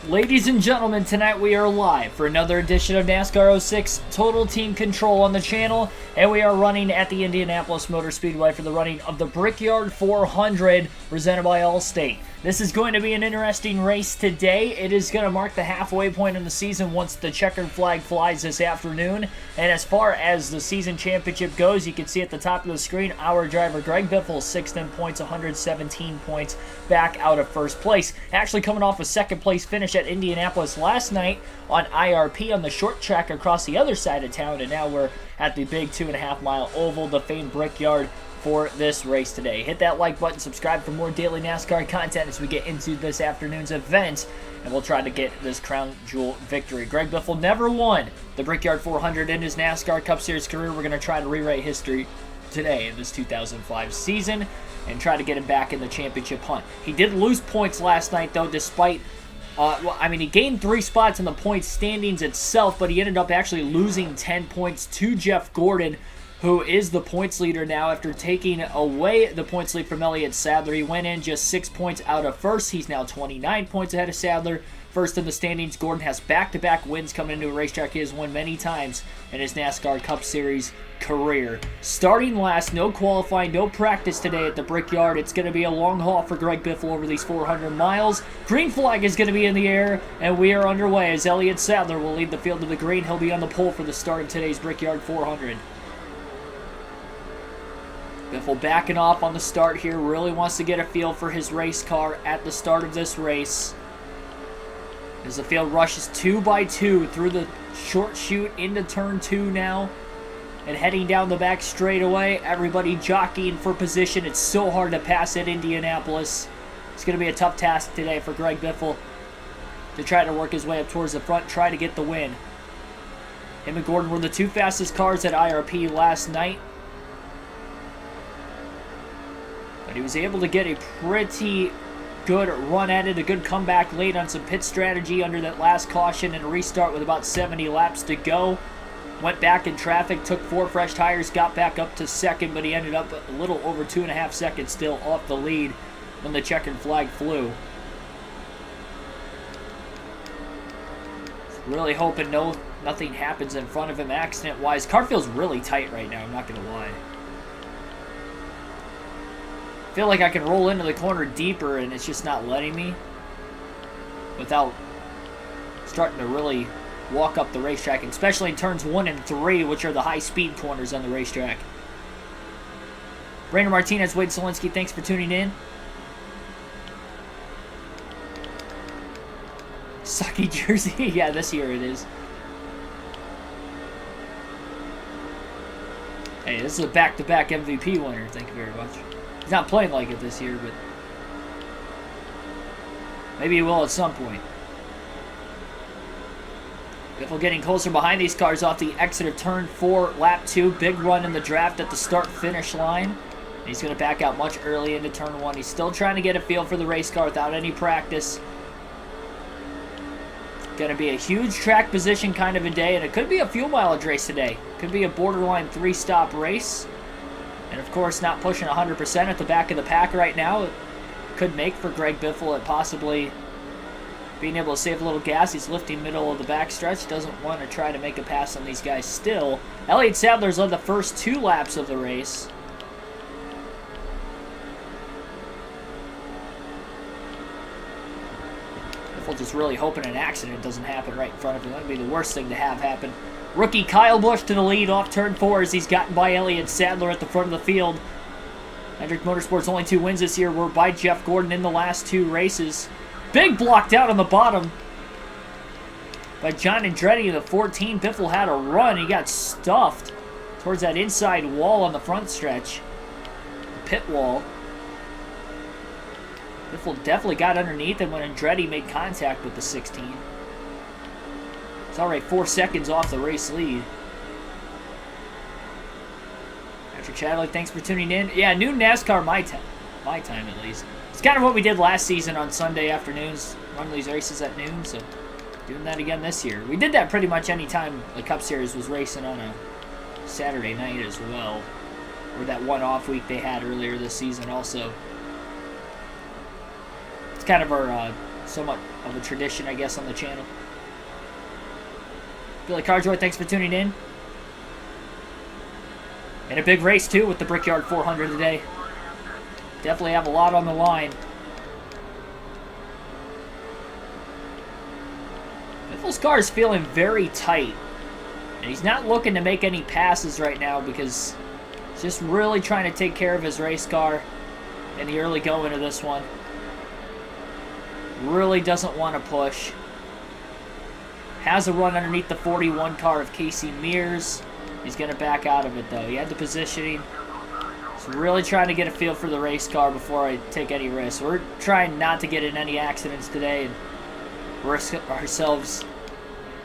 Ladies and gentlemen, tonight we are live for another edition of NASCAR 06 Total Team Control on the channel, and we are running at the Indianapolis Motor Speedway for the running of the Brickyard 400 presented by Allstate. This is going to be an interesting race today. It is going to mark the halfway point in the season once the checkered flag flies this afternoon. And as far as the season championship goes, you can see at the top of the screen, our driver Greg Biffle, 6th in points, 117 points, back out of first place. Actually coming off a second place finish at Indianapolis last night on IRP on the short track across the other side of town. And now we're at the big 2.5 mile oval, the famed Brickyard, for this race today. Hit that like button, subscribe for more daily NASCAR content as we get into this afternoon's event, and we'll try to get this crown jewel victory. Greg Biffle never won the Brickyard 400 in his NASCAR Cup Series career. We're going to try to rewrite history today in this 2005 season and try to get him back in the championship hunt. He did lose points last night, though, despite he gained 3 spots in the points standings itself, but he ended up actually losing 10 points to Jeff Gordon, who is the points leader now after taking away the points lead from Elliott Sadler. He went in just 6 points out of first. He's now 29 points ahead of Sadler. First in the standings, Gordon has back-to-back wins coming into a racetrack he has won many times in his NASCAR Cup Series career. Starting last, no qualifying, no practice today at the Brickyard. It's going to be a long haul for Greg Biffle over these 400 miles. Green flag is going to be in the air, and we are underway as Elliott Sadler will lead the field to the green. He'll be on the pole for the start of today's Brickyard 400. Biffle backing off on the start here, really wants to get a feel for his race car at the start of this race. As the field rushes 2 by 2 through the short chute into turn 2 now. And heading down the back straightaway, everybody jockeying for position. It's so hard to pass at Indianapolis. It's going to be a tough task today for Greg Biffle to try to work his way up towards the front, try to get the win. Him and Gordon were the 2 fastest cars at IRP last night. But he was able to get a pretty good run at it, a good comeback late on some pit strategy under that last caution and a restart with about 70 laps to go. Went back in traffic, took 4 fresh tires, got back up to second, but he ended up a little over 2.5 seconds still off the lead when the checkered flag flew. Really hoping nothing happens in front of him accident-wise. Car feels really tight right now, I'm not going to lie. I feel like I can roll into the corner deeper and it's just not letting me without starting to really walk up the racetrack, especially in turns 1 and 3, which are the high-speed corners on the racetrack. Brandon Martinez, Wade Solinsky, thanks for tuning in. Sucky jersey. Yeah, this year it is. Hey, this is a back-to-back MVP winner. Thank you very much. He's not playing like it this year, but maybe he will at some point. Biffle getting closer behind these cars off the exit of turn 4, lap 2. Big run in the draft at the start-finish line. And he's going to back out much early into turn 1. He's still trying to get a feel for the race car without any practice. Going to be a huge track position kind of a day, and it could be a fuel mileage race today. Could be a borderline 3-stop race. And of course, not pushing 100% at the back of the pack right now. It could make for Greg Biffle at possibly being able to save a little gas. He's lifting middle of the backstretch. Doesn't want to try to make a pass on these guys still. Elliott Sadler's led the first 2 laps of the race. Biffle just really hoping an accident doesn't happen right in front of him. That would be the worst thing to have happen. Rookie Kyle Busch to the lead off turn 4 as he's gotten by Elliott Sadler at the front of the field. Hendrick Motorsports' only 2 wins this year were by Jeff Gordon in the last 2 races. Big blocked out on the bottom by John Andretti in the 14. Biffle had a run. He got stuffed towards that inside wall on the front stretch. The pit wall. Biffle definitely got underneath him when Andretti made contact with the 16. It's already 4 seconds off the race lead. Patrick Chadley, thanks for tuning in. Yeah, noon NASCAR my time at least. It's kind of what we did last season on Sunday afternoons, run these races at noon, so doing that again this year. We did that pretty much any time the Cup Series was racing on a Saturday night as well, or that one off week they had earlier this season also. It's kind of our somewhat of a tradition, I guess, on the channel. Billy Carjoy, thanks for tuning in. And a big race, too, with the Brickyard 400 today. Definitely have a lot on the line. Biffle's car is feeling very tight. And he's not looking to make any passes right now because he's just really trying to take care of his race car in the early going of this one. Really doesn't want to push. Has a run underneath the 41 car of Casey Mears. He's going to back out of it, though. He had the positioning. He's really trying to get a feel for the race car before I take any risks. We're trying not to get in any accidents today and risk ourselves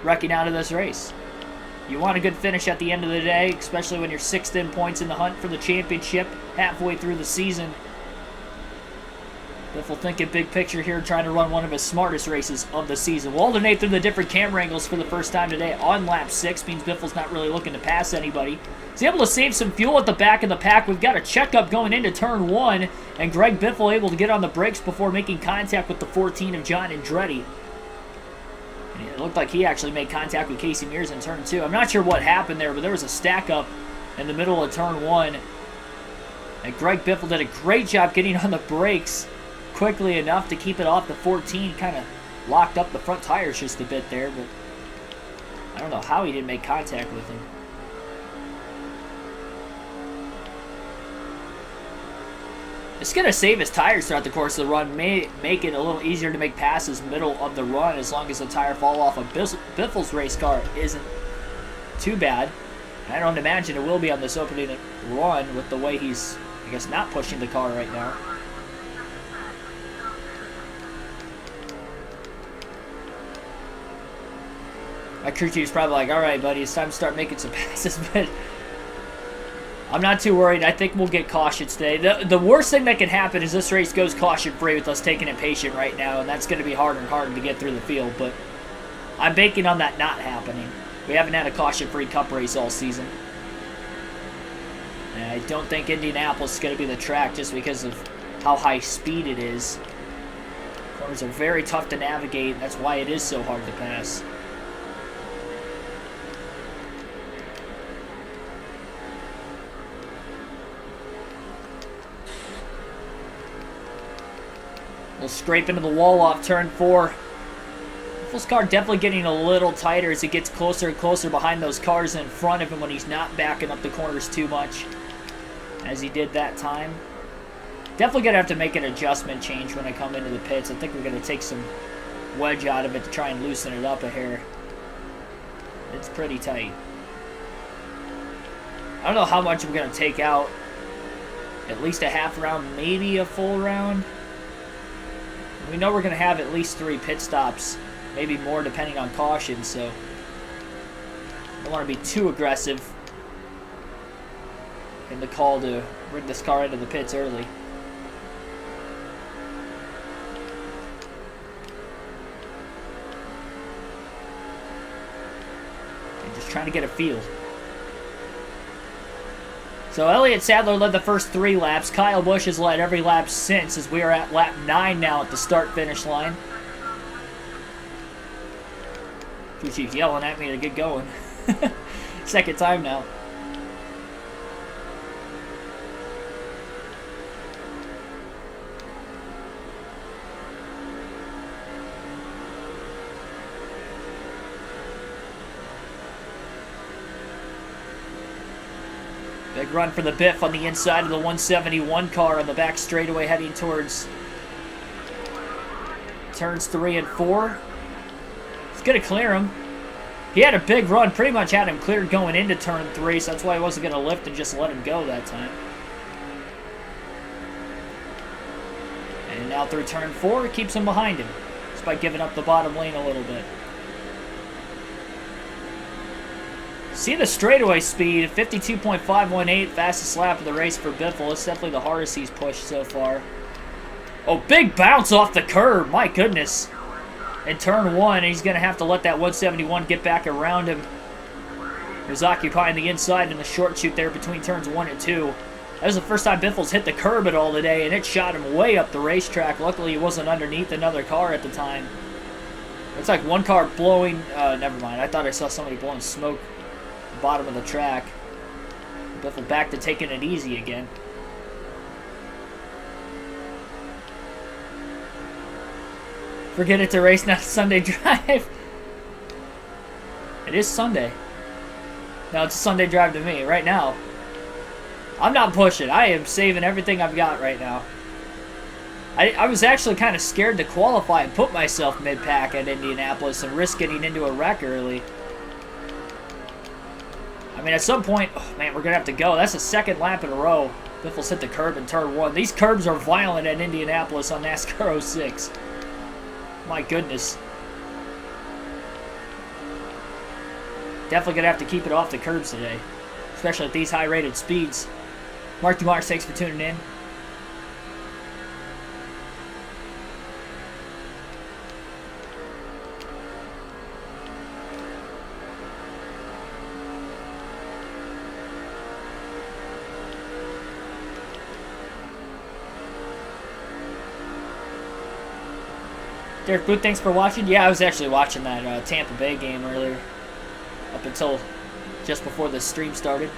wrecking out of this race. You want a good finish at the end of the day, especially when you're 6th in points in the hunt for the championship halfway through the season. Biffle thinking big picture here, trying to run one of his smartest races of the season. We'll alternate through the different camera angles for the first time today on lap 6. Means Biffle's not really looking to pass anybody. He's able to save some fuel at the back of the pack. We've got a checkup going into turn 1, and Greg Biffle able to get on the brakes before making contact with the 14 of John Andretti. And it looked like he actually made contact with Casey Mears in turn 2. I'm not sure what happened there, but there was a stack up in the middle of turn 1. And Greg Biffle did a great job getting on the brakes quickly enough to keep it off the 14. Kind of locked up the front tires just a bit there, but I don't know how he didn't make contact with him. It's going to save his tires throughout the course of the run, make it a little easier to make passes middle of the run as long as the tire fall off of Biffle's race car isn't too bad. I don't imagine it will be on this opening run with the way he's, I guess, not pushing the car right now. My crew chief's probably like, all right, buddy, it's time to start making some passes, but I'm not too worried. I think we'll get caution today. The worst thing that can happen is this race goes caution-free with us taking it patient right now, and that's going to be harder and harder to get through the field, but I'm banking on that not happening. We haven't had a caution-free Cup race all season. And I don't think Indianapolis is going to be the track just because of how high speed it is. Corners are very tough to navigate. That's why it is so hard to pass. We'll scrape into the wall off turn 4. Biffle's car definitely getting a little tighter as it gets closer and closer behind those cars in front of him when he's not backing up the corners too much, as he did that time. Definitely going to have to make an adjustment change when I come into the pits. I think we're going to take some wedge out of it to try and loosen it up a hair. It's pretty tight. I don't know how much we're going to take out. At least a half round, maybe a full round. We know we're going to have at least 3 pit stops, maybe more depending on caution, so I don't want to be too aggressive in the call to bring this car into the pits early. And just trying to get a feel. So Elliott Sadler led the first 3 laps. Kyle Busch has led every lap since, as we are at lap 9 now at the start-finish line. Chief yelling at me to get going. Second time now. Big run for the Biff on the inside of the 171 car on the back straightaway heading towards turns 3 and 4. He's going to clear him. He had a big run, pretty much had him cleared going into turn 3, so that's why he wasn't going to lift and just let him go that time. And now through turn 4, it keeps him behind him, just by giving up the bottom lane a little bit. See the straightaway speed, 52.518, fastest lap of the race for Biffle. It's definitely the hardest he's pushed so far. Oh, big bounce off the curb, my goodness. In turn 1, he's going to have to let that 171 get back around him. He was occupying the inside in the short chute there between turns 1 and 2. That was the first time Biffles hit the curb at all today, and it shot him way up the racetrack. Luckily, he wasn't underneath another car at the time. It's like one car blowing... never mind. I thought I saw somebody blowing smoke at the bottom of the track. Biffle back to taking it easy again. Forget it's a race, not a Sunday drive. It is Sunday. No, it's a Sunday drive to me right now. I'm not pushing. I am saving everything I've got right now. I was actually kind of scared to qualify and put myself mid-pack at Indianapolis and risk getting into a wreck early. I mean, at some point... Oh, man, we're going to have to go. That's the second lap in a row. Biffles hit the curb in turn 1. These curbs are violent at Indianapolis on NASCAR 06. My goodness. Definitely going to have to keep it off the curbs today. Especially at these high-rated speeds. Mark Dumars, thanks for tuning in. Derek Booth, thanks for watching. Yeah, I was actually watching that Tampa Bay game earlier. Up until just before the stream started.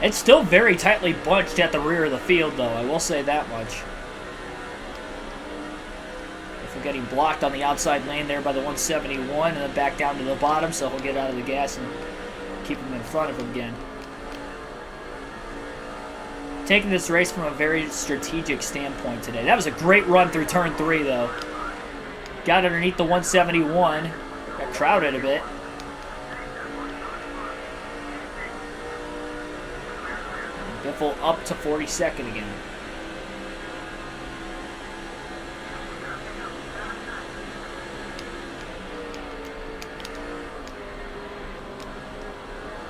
It's still very tightly bunched at the rear of the field, though. I will say that much. If we're getting blocked on the outside lane there by the 171, and then back down to the bottom, so he'll get out of the gas and keep him in front of him again. Taking this race from a very strategic standpoint today. That was a great run through turn 3, though. Got underneath the 171. Got crowded a bit. Biffle up to 42nd again.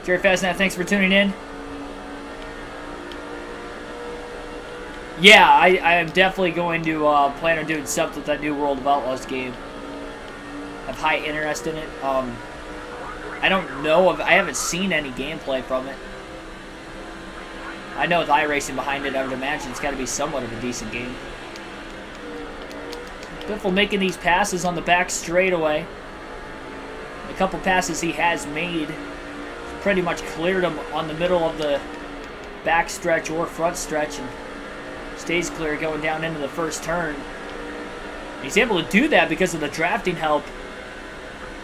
Jerry Fastnat, thanks for tuning in. Yeah, I am definitely going to plan on doing something with that new World of Outlaws game. I have high interest in it. I don't know I haven't seen any gameplay from it. I know with iRacing behind it, I would imagine it's got to be somewhat of a decent game. Biffle making these passes on the back straightaway. A couple passes he has made. Pretty much cleared him on the middle of the back stretch or front stretch and stays clear going down into the first turn. He's able to do that because of the drafting help.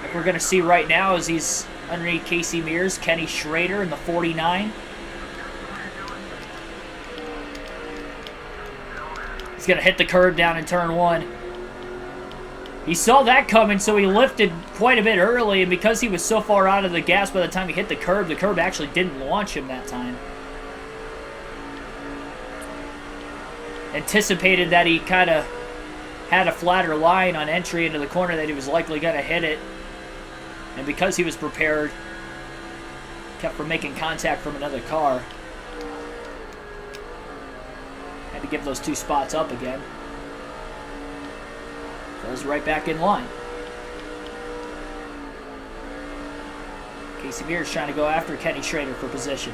Like we're going to see right now as he's underneath Casey Mears, Kenny Schrader in the 49. He's going to hit the curb down in turn 1. He saw that coming, so he lifted quite a bit early, and because he was so far out of the gas by the time he hit the curb actually didn't launch him that time. Anticipated that he kind of had a flatter line on entry into the corner that he was likely going to hit it. And because he was prepared, kept from making contact from another car. Had to give those 2 spots up again. Goes right back in line. Casey Mears trying to go after Kenny Schrader for position.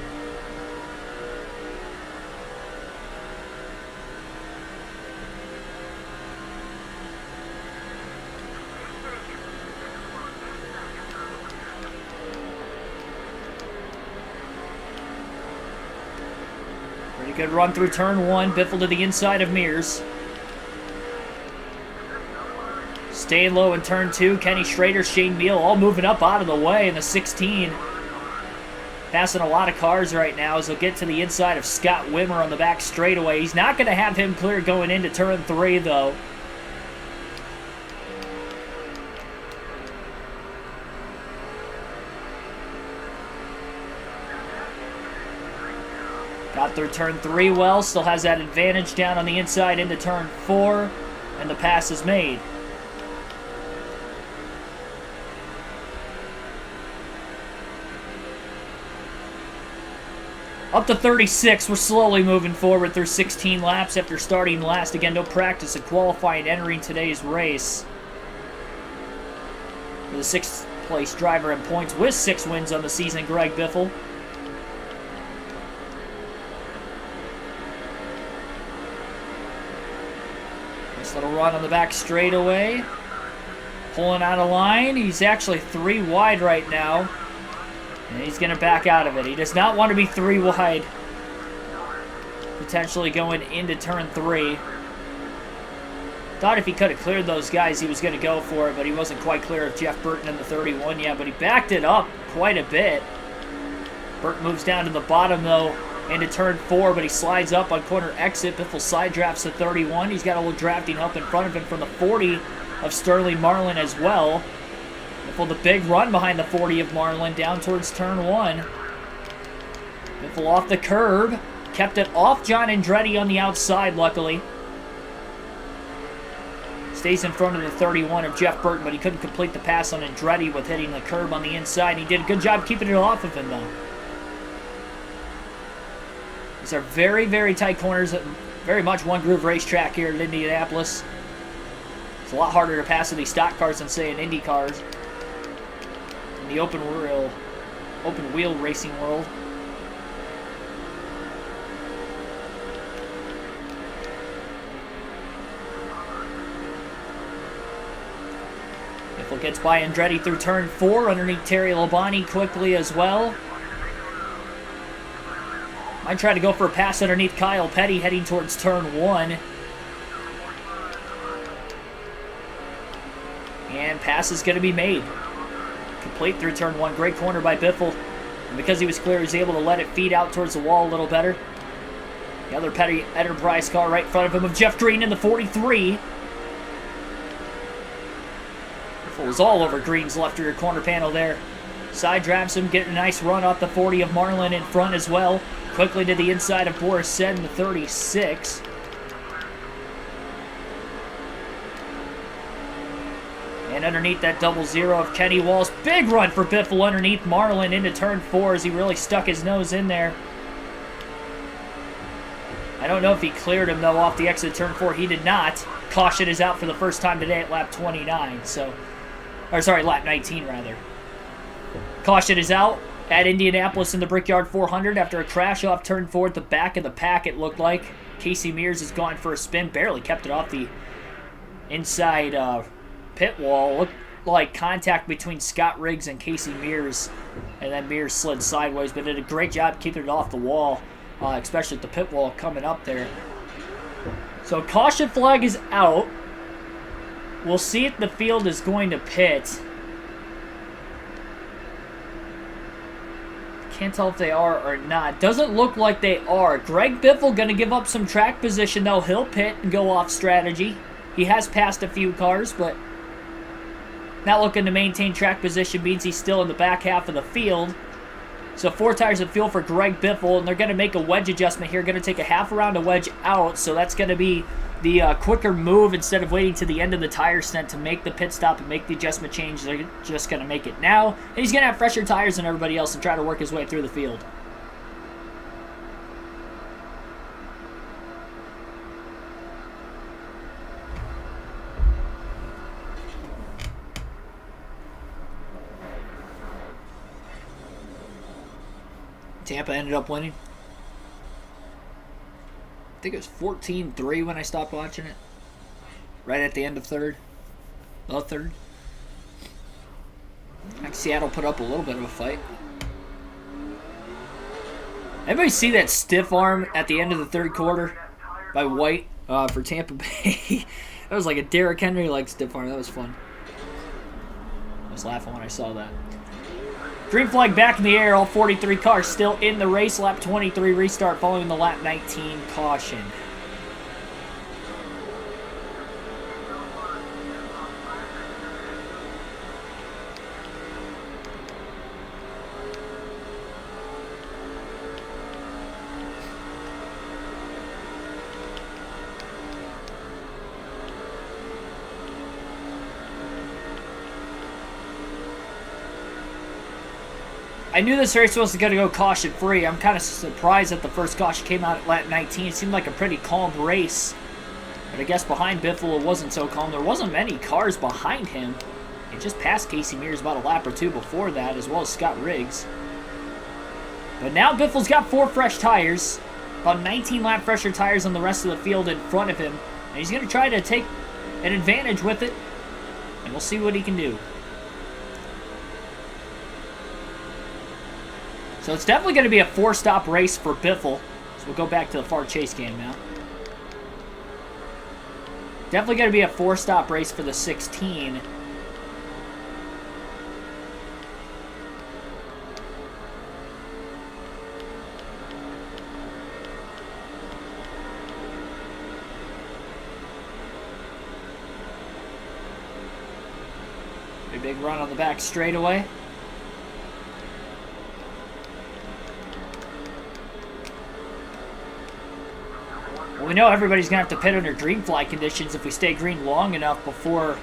Pretty good run through turn 1. Biffle to the inside of Mears. Staying low in turn 2, Kenny Schrader, Shane Meal, all moving up out of the way in the 16. Passing a lot of cars right now as they'll get to the inside of Scott Wimmer on the back straightaway. He's not going to have him clear going into turn 3, though. Got through turn 3 well, still has that advantage down on the inside into turn 4, and the pass is made. Up to 36. We're slowly moving forward through 16 laps after starting last. Again, no practice and qualifying entering today's race. For the 6th place driver in points with 6 wins on the season, Greg Biffle. Nice little run on the back straightaway. Pulling out of line. He's actually 3 wide right now. And he's going to back out of it. He does not want to be 3 wide. Potentially going into turn 3. Thought if he could have cleared those guys, he was going to go for it, but he wasn't quite clear of Jeff Burton in the 31 yet, but he backed it up quite a bit. Burton moves down to the bottom, though, into turn 4, but he slides up on corner exit. Biffle side drafts the 31. He's got a little drafting up in front of him from the 40 of Sterling Marlin as well. Biffle the big run behind the 40 of Marlin down towards turn 1. Biffle off the curb. Kept it off John Andretti on the outside, luckily. Stays in front of the 31 of Jeff Burton, but he couldn't complete the pass on Andretti with hitting the curb on the inside. He did a good job keeping it off of him, though. These are very, very tight corners. Very much one groove racetrack here at Indianapolis. It's a lot harder to pass in these stock cars than, say, in Indy cars. In the open wheel racing world. Biffle gets by Andretti through turn 4 underneath Terry Labonte quickly as well. Might try to go for a pass underneath Kyle Petty heading towards turn 1. And pass is going to be made. Complete through turn 1. Great corner by Biffle. And because he was clear, he was able to let it feed out towards the wall a little better. The other Petty Enterprise car right in front of him of Jeff Green in the 43. Biffle was all over Green's left rear corner panel there. Side drafts him, getting a nice run off the 40 of Marlin in front as well. Quickly to the inside of Boris Said in the 36. And underneath that 00 of Kenny Walls. Big run for Biffle underneath Marlin into turn 4 as he really stuck his nose in there. I don't know if he cleared him, though, off the exit of turn 4. He did not. Caution is out for the first time today at lap 29. Lap 19, rather. Caution is out at Indianapolis in the Brickyard 400 after a crash off turn 4 at the back of the pack, it looked like. Casey Mears has gone for a spin. Barely kept it off the inside pit wall. Looked like contact between Scott Riggs and Casey Mears. And then Mears slid sideways, but did a great job keeping it off the wall. Especially at the pit wall coming up there. So caution flag is out. We'll see if the field is going to pit. Can't tell if they are or not. Doesn't look like they are. Greg Biffle going to give up some track position, though. He'll pit and go off strategy. He has passed a few cars, but not looking to maintain track position means he's still in the back half of the field. So 4 tires of fuel for Greg Biffle, and they're going to make a wedge adjustment here. Going to take a half around to wedge out, so that's going to be the quicker move instead of waiting to the end of the tire stint to make the pit stop and make the adjustment change. They're just going to make it now. And he's going to have fresher tires than everybody else and try to work his way through the field. Tampa ended up winning. I think it was 14-3 when I stopped watching it. Right at the end of third. The third. I think Seattle put up a little bit of a fight. Anybody see that stiff arm at the end of the third quarter by White for Tampa Bay? That was like a Derrick Henry-like stiff arm. That was fun. I was laughing when I saw that. Green flag back in the air. All 43 cars still in the race. Lap 23 restart following the lap 19 caution. I knew this race wasn't going to go caution-free. I'm kind of surprised that the first caution came out at lap 19. It seemed like a pretty calm race. But I guess behind Biffle, it wasn't so calm. There wasn't many cars behind him. It just passed Casey Mears about a lap or two before that, as well as Scott Riggs. But now Biffle's got 4 fresh tires. About 19 lap fresher tires on the rest of the field in front of him. And he's going to try to take an advantage with it. And we'll see what he can do. So it's definitely going to be a 4-stop race for Biffle. So we'll go back to the far chase cam now. Definitely going to be a 4-stop race for the 16. A big run on the back straightaway. Well, we know everybody's going to have to pit under green flag conditions if we stay green long enough before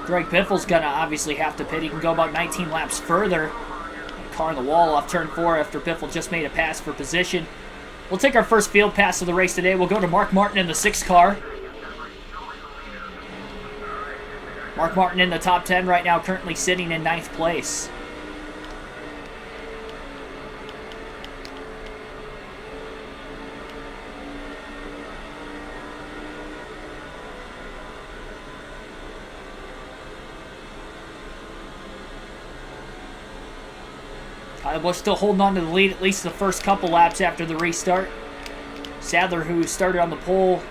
Greg Biffle's going to obviously have to pit. He can go about 19 laps further. Car on the wall off turn 4 after Biffle just made a pass for position. We'll take our first field pass of the race today. We'll go to Mark Martin in the 6 car. Mark Martin in the top 10 right now, currently sitting in 9th place. Kyle Busch still holding on to the lead at least the first couple laps after the restart. Sadler, who started on the pole,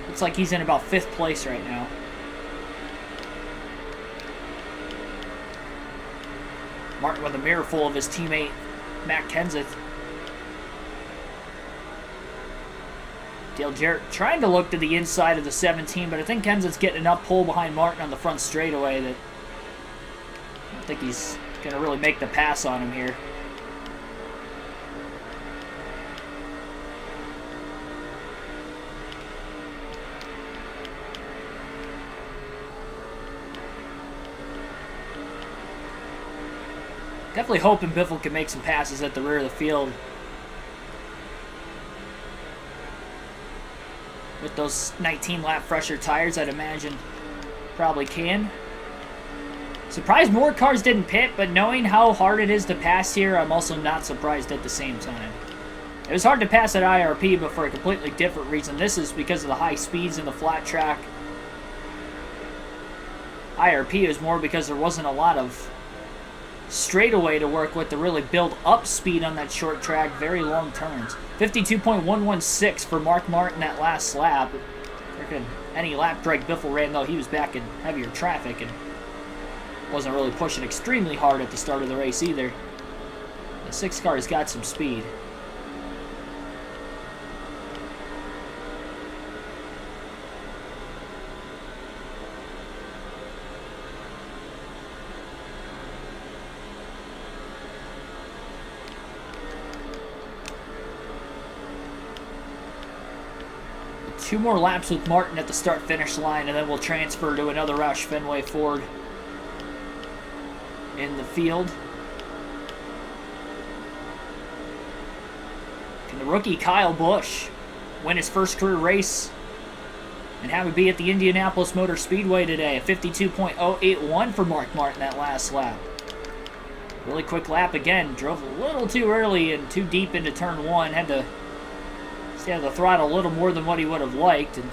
looks like he's in about 5th place right now. Martin with a mirror full of his teammate, Matt Kenseth. Dale Jarrett trying to look to the inside of the 17, but I think Kenseth's getting enough pull behind Martin on the front straightaway that I don't think he's going to really make the pass on him here. Definitely hoping Biffle can make some passes at the rear of the field. With those 19 lap fresher tires, I'd imagine probably can. Surprised more cars didn't pit, but knowing how hard it is to pass here, I'm also not surprised at the same time. It was hard to pass at IRP, but for a completely different reason. This is because of the high speeds in the flat track. IRP is more because there wasn't a lot of straightaway to work with to really build up speed on that short track, very long turns. 52.116 for Mark Martin that last lap. Any lap Greg Biffle ran, though, he was back in heavier traffic and wasn't really pushing extremely hard at the start of the race either. The 6 car's got some speed. Two more laps with Martin at the start-finish line, and then we'll transfer to another Roush Fenway Ford in the field. Can the rookie Kyle Busch win his first career race and have it be at the Indianapolis Motor Speedway today? A 52.081 for Mark Martin that last lap. Really quick lap again. Drove a little too early and too deep into turn 1. Had to stay on the throttle a little more than what he would have liked, and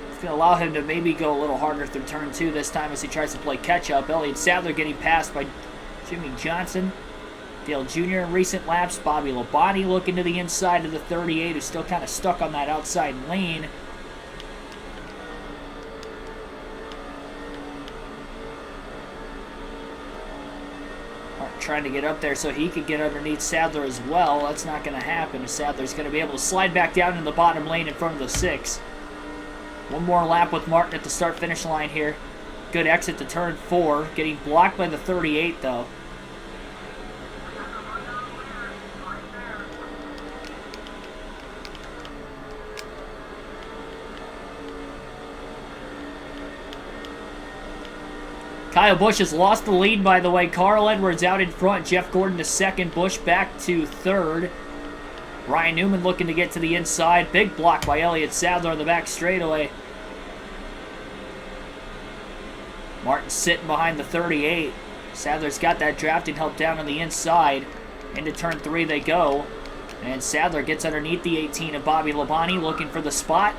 it's going to allow him to maybe go a little harder through turn 2 this time as he tries to play catch-up. Elliott Sadler getting passed by Jimmy Johnson. Dale Jr. in recent laps. Bobby Labonte looking to the inside of the 38, who's still kind of stuck on that outside lane. Trying to get up there so he could get underneath Sadler as well. That's not going to happen. Sadler's going to be able to slide back down in the bottom lane in front of the 6. One more lap with Martin at the start-finish line here. Good exit to turn 4. Getting blocked by the 38, though. Kyle Busch has lost the lead, by the way. Carl Edwards out in front. Jeff Gordon to second. Busch back to third. Ryan Newman looking to get to the inside. Big block by Elliott Sadler on the back straightaway. Martin sitting behind the 38. Sadler's got that drafting help down on the inside. Into turn 3 they go. And Sadler gets underneath the 18 of Bobby Labonte, looking for the spot.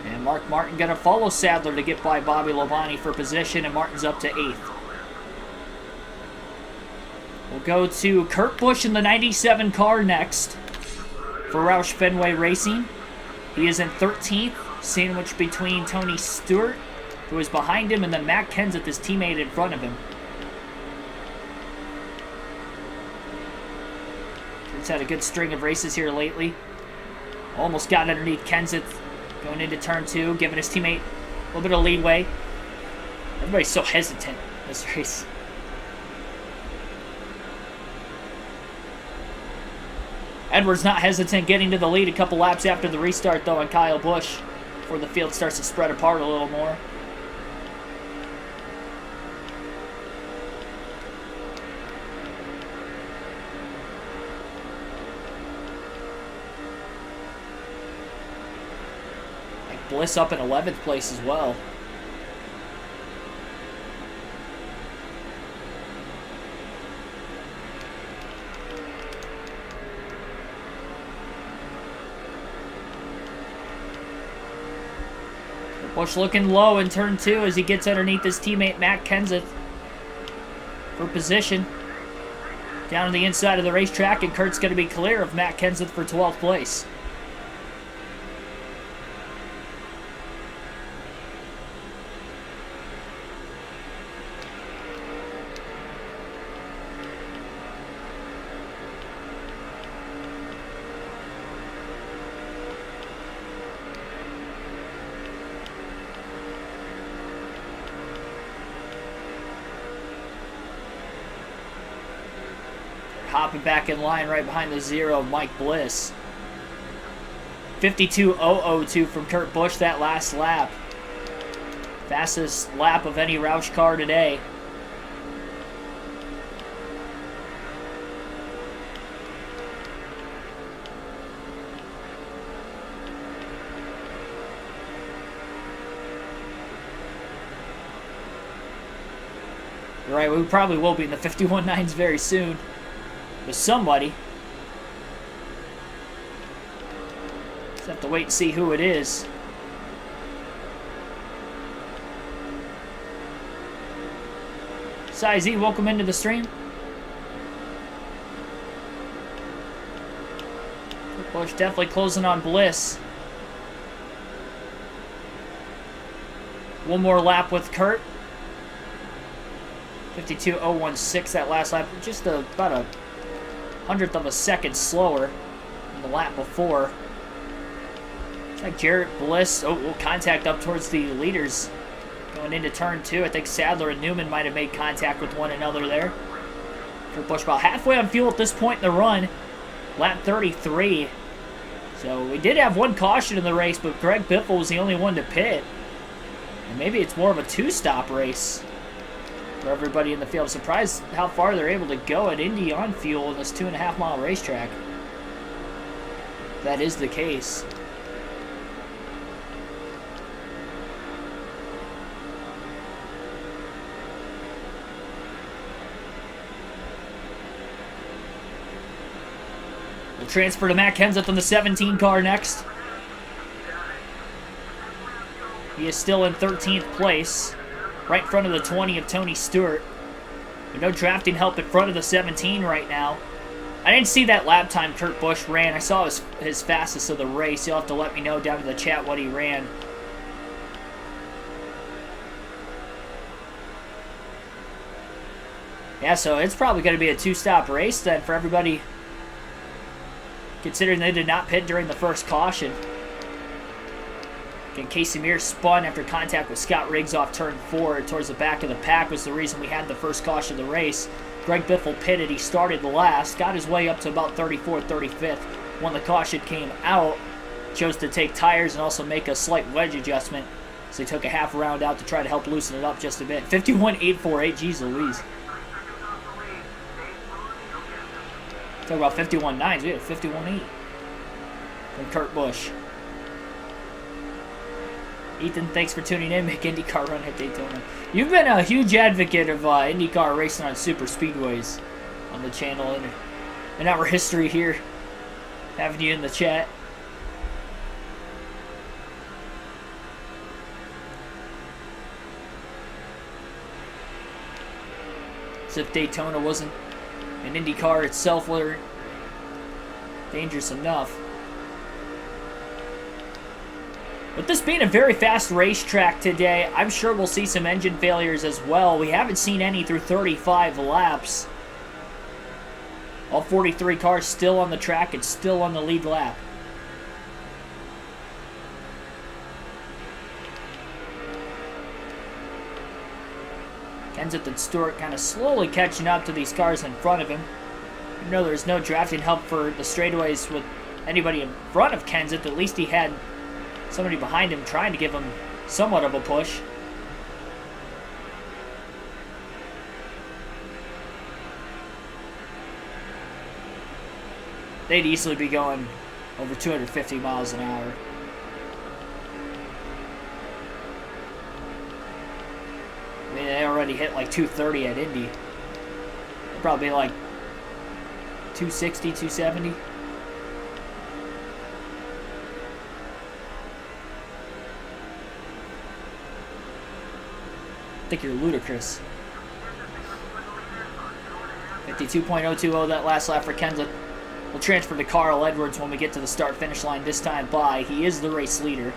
And Mark Martin going to follow Sadler to get by Bobby Labonte for position, and Martin's up to 8th. We'll go to Kurt Busch in the 97 car next for Roush Fenway Racing. He is in 13th, sandwiched between Tony Stewart, who is behind him, and then Matt Kenseth, his teammate, in front of him. He's had a good string of races here lately. Almost got underneath Kenseth going into turn 2, giving his teammate a little bit of leeway. Everybody's so hesitant in this race. Edwards not hesitant, getting to the lead a couple laps after the restart, though, on Kyle Busch, before the field starts to spread apart a little more. Bliss up in 11th place as well. Busch looking low in turn 2 as he gets underneath his teammate Matt Kenseth for position. Down on the inside of the racetrack, and Kurt's going to be clear of Matt Kenseth for 12th place. Hopping back in line right behind the 0, Mike Bliss. 52.002 from Kurt Busch that last lap. Fastest lap of any Roush car today. You're right, we probably will be in the 51.9s very soon. With somebody. Just have to wait and see who it is. Size welcome into the stream. Busch definitely closing on Bliss. One more lap with Kurt. 52.016 that last lap. Just about a 100th of a second slower than the lap before. Looks like Jarrett Bliss, contact up towards the leaders going into turn 2. I think Sadler and Newman might have made contact with one another there. Kurt Busch about halfway on fuel at this point in the run. Lap 33. So we did have one caution in the race, but Greg Biffle was the only one to pit. And maybe it's more of a 2-stop race for everybody in the field. I'm surprised how far they're able to go at Indy on fuel in this 2.5-mile racetrack. That is the case. We'll transfer to Matt Kenseth on the 17 car next. He is still in 13th place. Right in front of the 20 of Tony Stewart. With no drafting help in front of the 17 right now. I didn't see that lap time Kurt Busch ran. I saw his fastest of the race. You'll have to let me know down in the chat what he ran. Yeah, so it's probably going to be a 2-stop race then for everybody, considering they did not pit during the first caution. And Casey Mears spun after contact with Scott Riggs off turn 4 towards the back of the pack was the reason we had the first caution of the race. Greg Biffle pitted. He started last, got his way up to about 34th, 35th when the caution came out. chose to take tires and also make a slight wedge adjustment. So they took a half round out to try to help loosen it up just a bit. 51.848, geez Louise. Talk about 51.9s, we had 51.8 from Kurt Busch. Ethan, thanks for tuning in. Make IndyCar run at Daytona. You've been a huge advocate of IndyCar racing on super speedways on the channel, and in our history here, having you in the chat. As if Daytona wasn't an IndyCar itself were dangerous enough. With this being a very fast racetrack today, I'm sure we'll see some engine failures as well. We haven't seen any through 35 laps. All 43 cars still on the track and still on the lead lap. Kenseth and Stewart kind of slowly catching up to these cars in front of him. Even though there's no drafting help for the straightaways with anybody in front of Kenseth, at least he had somebody behind him trying to give him somewhat of a push. They'd easily be going over 250 miles an hour. I mean, they already hit like 230 at Indy. They'll probably be like 260, 270. I think you're ludicrous. 52.020 that last lap for Kenseth. We'll transfer to Carl Edwards when we get to the start-finish line this time by. He is the race leader.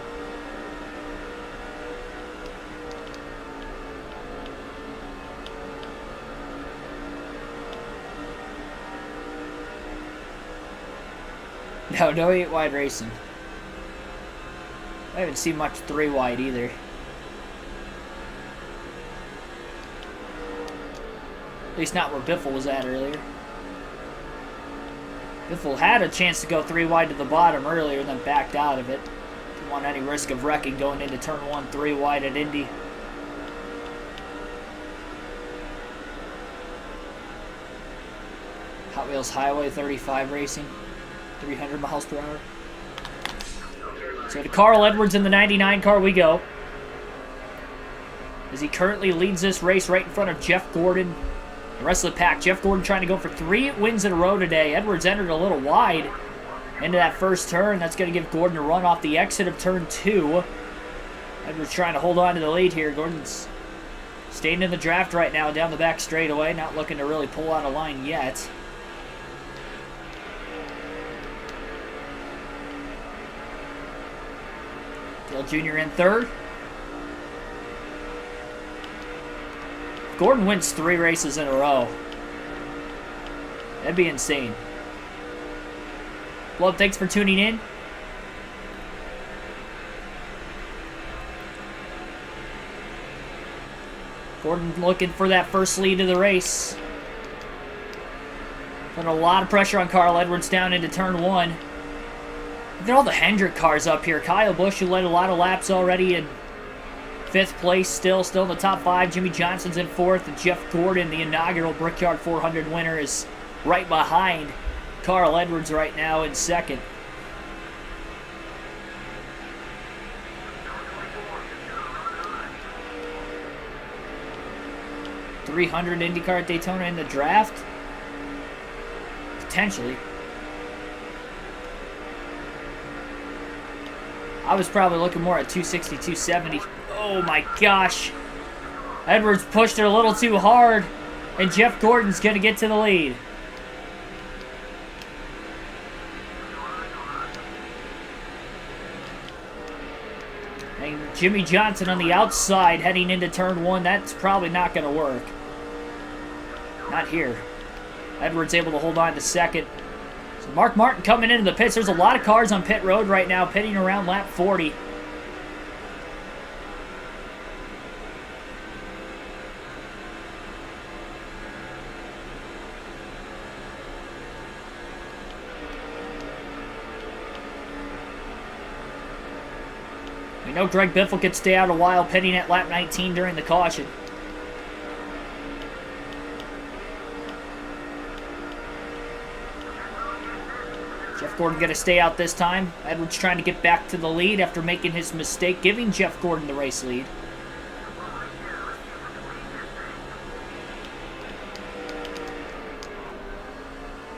No 8 wide racing. I haven't seen much 3 wide either. At least not where Biffle was at earlier. Biffle had a chance to go 3 wide to the bottom earlier, then backed out of it. Didn't want any risk of wrecking going into turn 1 3 wide at Indy. Hot Wheels Highway 35 racing. 300 miles per hour. So to Carl Edwards in the 99 car we go. As he currently leads this race right in front of Jeff Gordon. The rest of the pack, Jeff Gordon trying to go for 3 wins in a row today. Edwards entered a little wide into that first turn. That's going to give Gordon a run off the exit of turn 2. Edwards trying to hold on to the lead here. Gordon's staying in the draft right now down the back straightaway. Not looking to really pull out a line yet. Dale Jr. in third. Gordon wins 3 races in a row. That'd be insane. Blood, thanks for tuning in. Gordon looking for that first lead of the race. Putting a lot of pressure on Carl Edwards down into turn 1. Look at all the Hendrick cars up here. Kyle Busch, who led a lot of laps already in 5th place, still in the top 5. Jimmy Johnson's in 4th. And Jeff Gordon, the inaugural Brickyard 400 winner, is right behind Carl Edwards right now in 2nd. $300 IndyCar at Daytona in the draft? Potentially. I was probably looking more at 260, 270. Oh my gosh. Edwards pushed it a little too hard, and Jeff Gordon's going to get to the lead. And Jimmy Johnson on the outside heading into turn 1. That's probably not going to work. Not here. Edwards able to hold on to 2nd. So Mark Martin coming into the pits. There's a lot of cars on pit road right now, pitting around lap 40. know Greg Biffle could stay out a while, pitting at lap 19 during the caution. Jeff Gordon going to stay out this time. Edwards trying to get back to the lead after making his mistake, giving Jeff Gordon the race lead.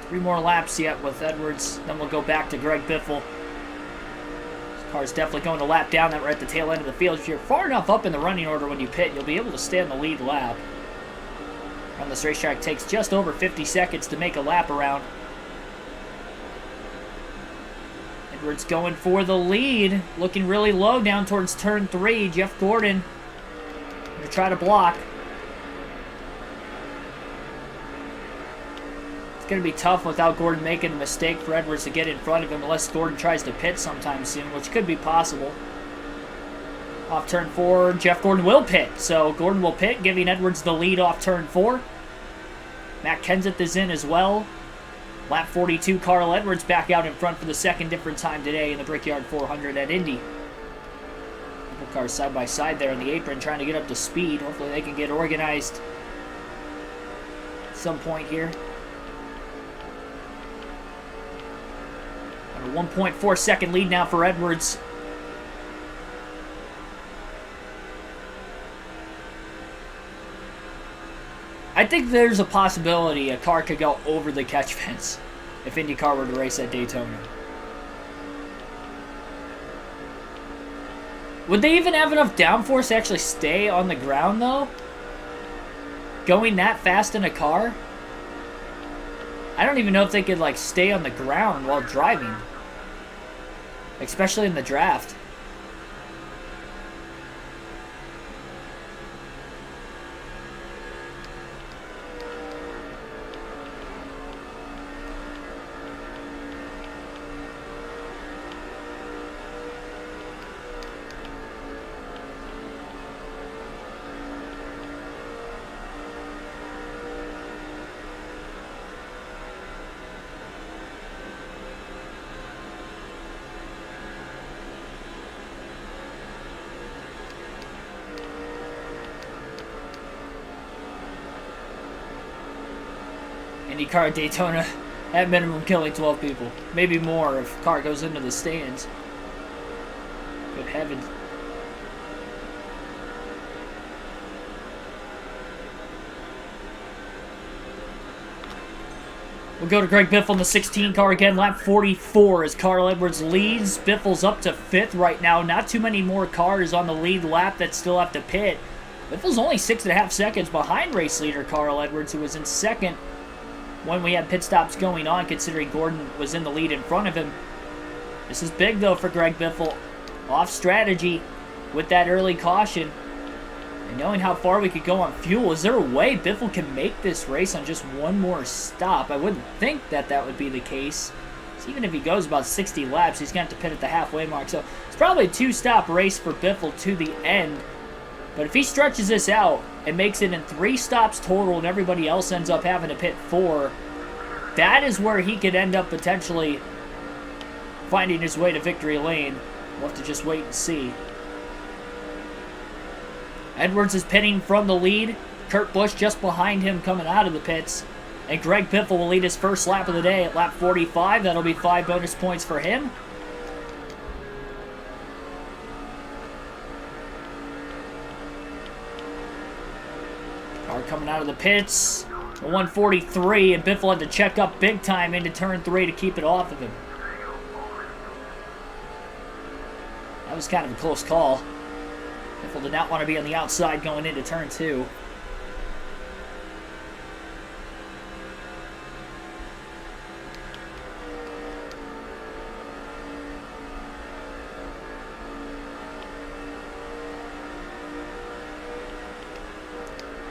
Three more laps yet with Edwards. Then we'll go back to Greg Biffle. This car's definitely going to lap down that we're at the tail end of the field. If you're far enough up in the running order when you pit, you'll be able to stay on the lead lap. On this racetrack, takes just over 50 seconds to make a lap around. Edwards going for the lead. Looking really low down towards turn 3. Jeff Gordon going to try to block. It's going to be tough without Gordon making a mistake for Edwards to get in front of him, unless Gordon tries to pit sometime soon, which could be possible. Off turn 4, Jeff Gordon will pit. So Gordon will pit, giving Edwards the lead off turn 4. Matt Kenseth is in as well. Lap 42, Carl Edwards back out in front for the second different time today in the Brickyard 400 at Indy. Couple cars side by side there on the apron trying to get up to speed. Hopefully they can get organized at some point here. On a 1.4 second lead now for Edwards. I think there's a possibility a car could go over the catch fence if IndyCar were to race at Daytona. Would they even have enough downforce to actually stay on the ground, though? Going that fast in a car? I don't even know if they could, like, stay on the ground while driving. Especially in the draft. IndyCar at Daytona, at minimum killing 12 people. Maybe more if car goes into the stands. Good heavens. We'll go to Greg Biffle in the 16 car again. Lap 44 as Carl Edwards leads. Biffle's up to 5th right now. Not too many more cars on the lead lap that still have to pit. Biffle's only 6.5 seconds behind race leader Carl Edwards, who was in 2nd when we had pit stops going on, considering Gordon was in the lead in front of him. This is big, though, for Greg Biffle. Off strategy with that early caution. And knowing how far we could go on fuel, is there a way Biffle can make this race on just one more stop? I wouldn't think that that would be the case. So even if he goes about 60 laps, he's going to have to pit at the halfway mark. So it's probably a 2-stop race for Biffle to the end. But if he stretches this out and makes it in 3 stops total and everybody else ends up having to pit 4, that is where he could end up potentially finding his way to victory lane. We'll have to just wait and see. Edwards is pitting from the lead. Kurt Busch just behind him coming out of the pits. And Greg Biffle will lead his first lap of the day at lap 45. That'll be 5 bonus points for him. Car coming out of the pits. 143, and Biffle had to check up big time into turn 3 to keep it off of him. That was kind of a close call. Biffle did not want to be on the outside going into turn 2.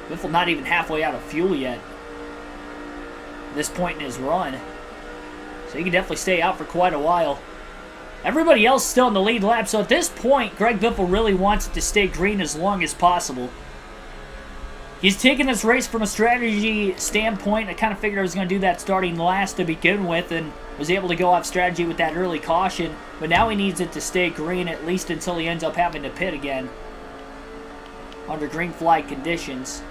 Biffle not even halfway out of fuel yet at this point in his run. So he can definitely stay out for quite a while. Everybody else still in the lead lap, so at this point, Greg Biffle really wants it to stay green as long as possible. He's taking this race from a strategy standpoint. I kind of figured I was going to do that starting last to begin with, and was able to go off strategy with that early caution. But now he needs it to stay green, at least until he ends up having to pit again. Under green flag conditions.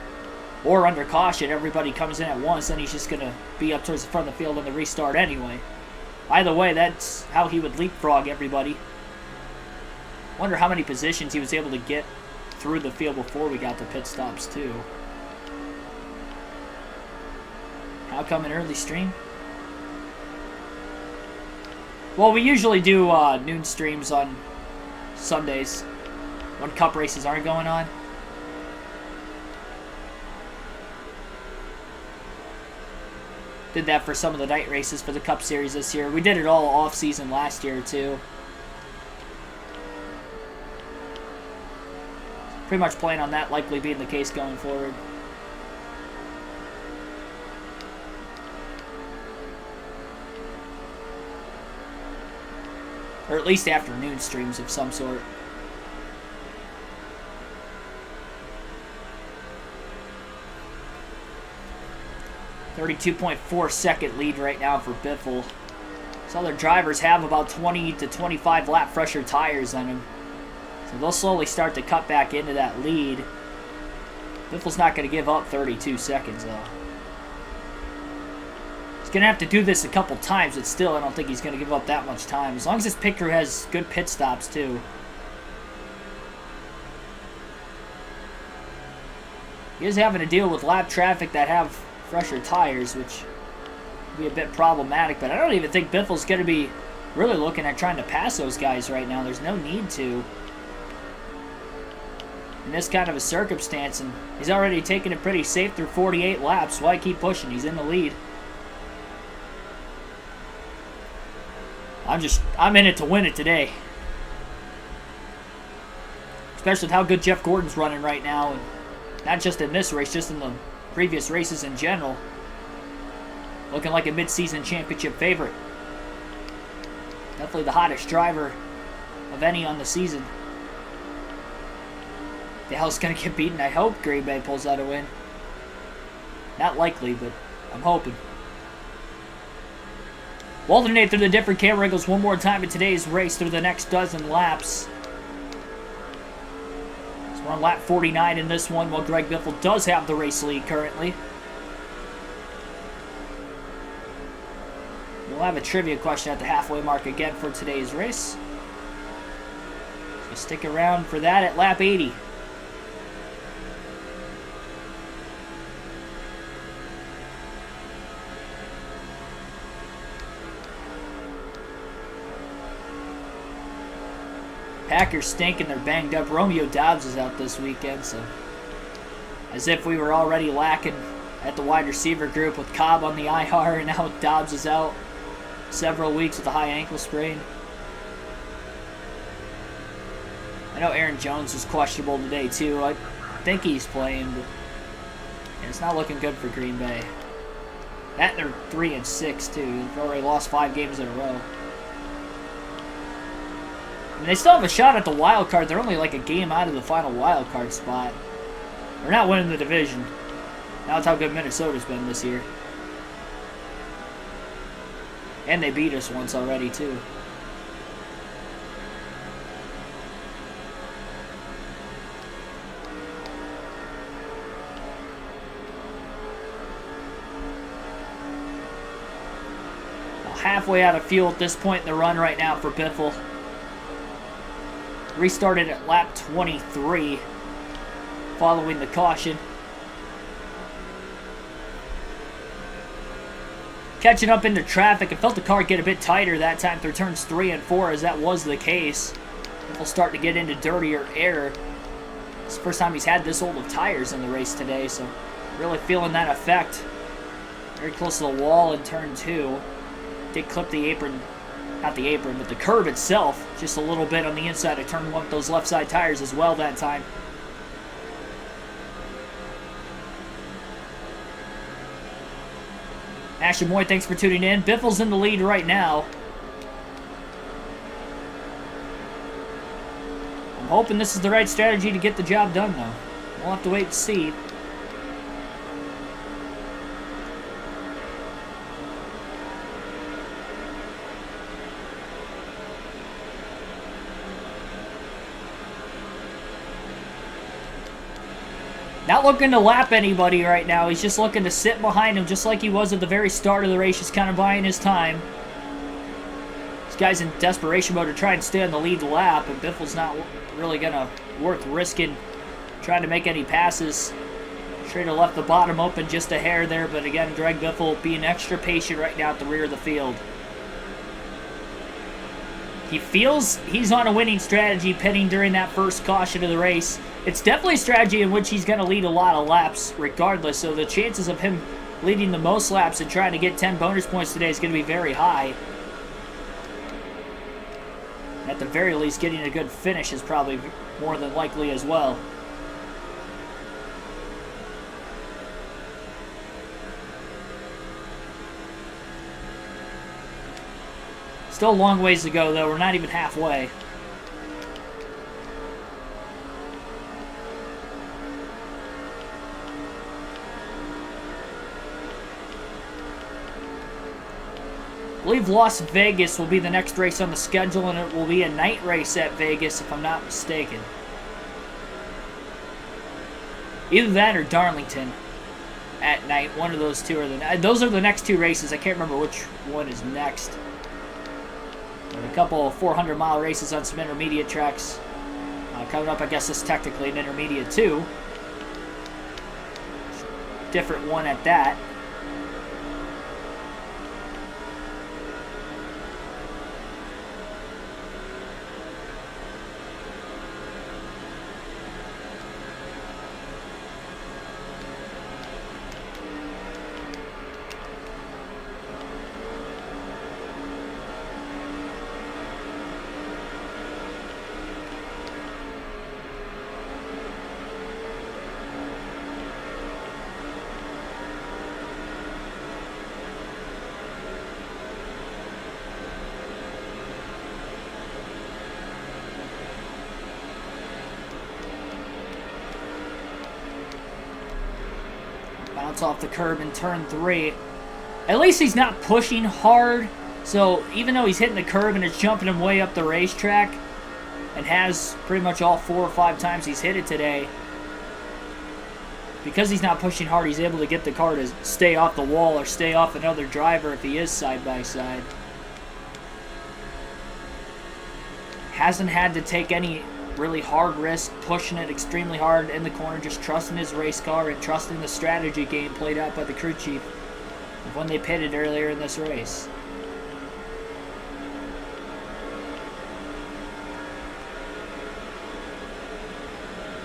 Or under caution, everybody comes in at once, then he's just going to be up towards the front of the field on the restart anyway. Either way, that's how he would leapfrog everybody. Wonder how many positions he was able to get through the field before we got the pit stops too. How come an early stream? Well, we usually do noon streams on Sundays when cup races aren't going on. Did that for some of the night races for the Cup Series this year. We did it all off-season last year too. Pretty much plan on that likely being the case going forward. Or at least afternoon streams of some sort. .4 second lead right now for Biffle. So other drivers have about 20 to 25 lap fresher tires on him. So they'll slowly start to cut back into that lead. Biffle's not going to give up 32 seconds though. He's going to have to do this a couple times, but still I don't think he's going to give up that much time. As long as his pit crew has good pit stops too. He is having to deal with lap traffic that have fresher tires, which would be a bit problematic, but I don't even think Biffle's going to be really looking at trying to pass those guys right now. There's no need to. In this kind of a circumstance, and he's already taken it pretty safe through 48 laps. Why keep pushing? He's in the lead. I'm in it to win it today. Especially with how good Jeff Gordon's running right now, and not just in this race, just in the previous races in general. Looking like a mid-season championship favorite. Definitely the hottest driver of any on the season. The hell's going to get beaten? I hope Green Bay pulls out a win. Not likely, but I'm hoping. We'll alternate through the different camera angles one more time in today's race through the next dozen laps. So we're on lap 49 in this one, while Greg Biffle does have the race lead currently. We'll have a trivia question at the halfway mark again for today's race. So stick around for that at lap 80. Packers stink and they're banged up. Romeo Dobbs is out this weekend, so as if we were already lacking at the wide receiver group with Cobb on the IR, and now Dobbs is out several weeks with a high ankle sprain. I know Aaron Jones was questionable today too. I think he's playing, but it's not looking good for Green Bay. That and they're 3-6 too. They've already lost 5 games in a row. I mean, they still have a shot at the wild card. They're only like a game out of the final wild card spot. They're not winning the division. That's how good Minnesota's been this year. And they beat us once already, too. Well, halfway out of fuel at this point in the run right now for Biffle. Restarted at lap 23 following the caution. Catching up into traffic. I felt the car get a bit tighter that time through turns 3 and 4, as that was the case. We'll start to get into dirtier air. It's the first time he's had this old of tires in the race today, so really feeling that effect. Very close to the wall in turn 2. Did clip the apron. Not the apron, but the curb itself, just a little bit on the inside of turn 1 with those left side tires as well that time. Ashton Moy, thanks for tuning in. Biffle's in the lead right now. I'm hoping this is the right strategy to get the job done, though. We'll have to wait and see. Not looking to lap anybody right now. He's just looking to sit behind him just like he was at the very start of the race, just kind of buying his time. This guy's in desperation mode to try and stay on the lead lap, and Biffle's not really going to worth risking trying to make any passes. Should have left the bottom open just a hair there, but again, Greg Biffle being extra patient right now at the rear of the field. He feels he's on a winning strategy pitting during that first caution of the race. It's definitely a strategy in which he's going to lead a lot of laps regardless, so the chances of him leading the most laps and trying to get 10 bonus points today is going to be very high. At the very least, getting a good finish is probably more than likely as well. Still a long ways to go, though. We're not even halfway. I believe Las Vegas will be the next race on the schedule, and it will be a night race at Vegas, if I'm not mistaken. Either that or Darlington at night. One of those two are those are the next two races. I can't remember which one is next. And a couple of 400-mile races on some intermediate tracks. Coming up, I guess this is technically an intermediate too. Different one at that. Bounce off the curb in turn 3. At least he's not pushing hard, so even though he's hitting the curb and it's jumping him way up the racetrack, and has pretty much all 4 or 5 times he's hit it today, because he's not pushing hard, he's able to get the car to stay off the wall or stay off another driver if he is side by side. Hasn't had to take any really hard risk, pushing it extremely hard in the corner, just trusting his race car and trusting the strategy game played out by the crew chief of when they pitted earlier in this race.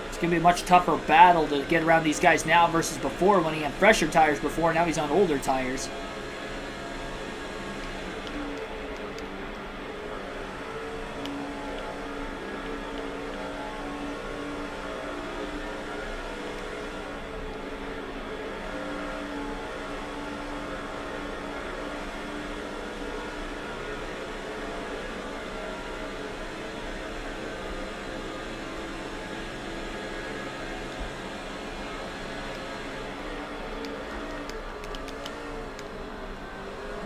It's going to be a much tougher battle to get around these guys now versus before when he had fresher tires before. Now he's on older tires.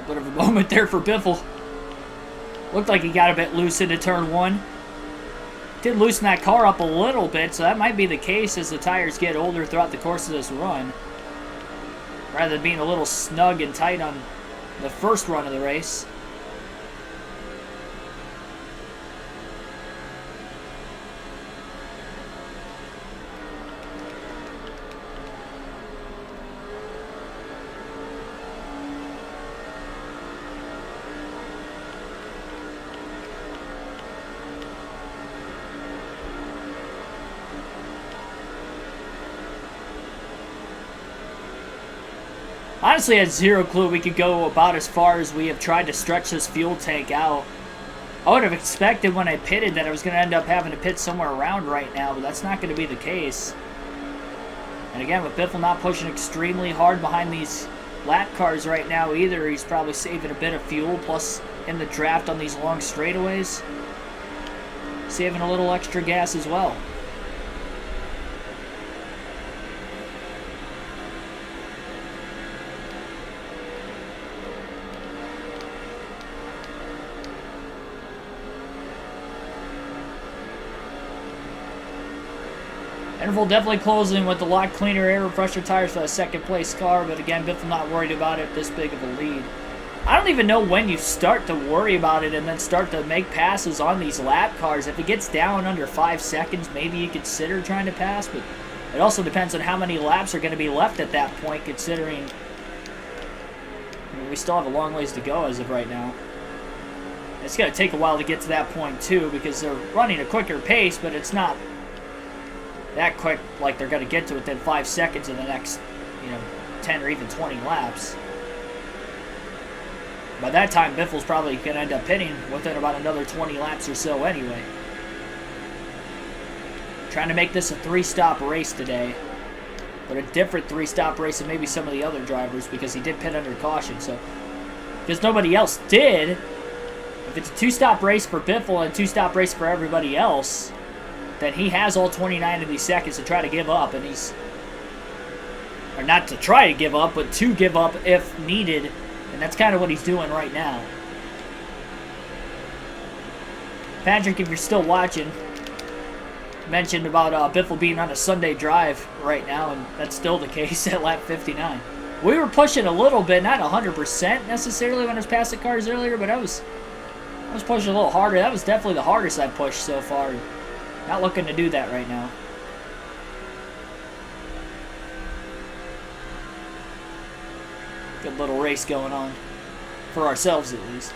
Bit of a moment there for Biffle. Looked like he got a bit loose into turn 1. Did loosen that car up a little bit, so that might be the case as the tires get older throughout the course of this run. Rather than being a little snug and tight on the first run of the race. Honestly, I had zero clue we could go about as far as we have tried to stretch this fuel tank out. I would have expected when I pitted that I was going to end up having to pit somewhere around right now, but that's not going to be the case. And again, with Biffle not pushing extremely hard behind these lap cars right now either, he's probably saving a bit of fuel, plus in the draft on these long straightaways, saving a little extra gas as well. Interval definitely closing with a lot cleaner air pressure tires for the second place car, but again, Biffle not worried about it, this big of a lead. I don't even know when you start to worry about it and then start to make passes on these lap cars. If it gets down under 5 seconds, maybe you consider trying to pass, but it also depends on how many laps are going to be left at that point, considering we still have a long ways to go as of right now. It's going to take a while to get to that point, too, because they're running a quicker pace, but it's not that quick like they're going to get to within 5 seconds in the next, 10 or even 20 laps. By that time, Biffle's probably going to end up pitting within about another 20 laps or so anyway. Trying to make this a 3-stop race today, but a different 3-stop race than maybe some of the other drivers, because he did pit under caution. So, because nobody else did, if it's a 2-stop race for Biffle and a 2-stop race for everybody else, then he has all 29 of these seconds to try to give up, and he's, or not to try to give up, but to give up if needed, and that's kind of what he's doing right now. Patrick, if you're still watching, mentioned about Biffle being on a Sunday drive right now, and that's still the case at lap 59. We were pushing a little bit, not 100% necessarily when I was passing cars earlier, but I was pushing a little harder. That was definitely the hardest I've pushed so far. Not looking to do that right now. Good little race going on, for ourselves at least.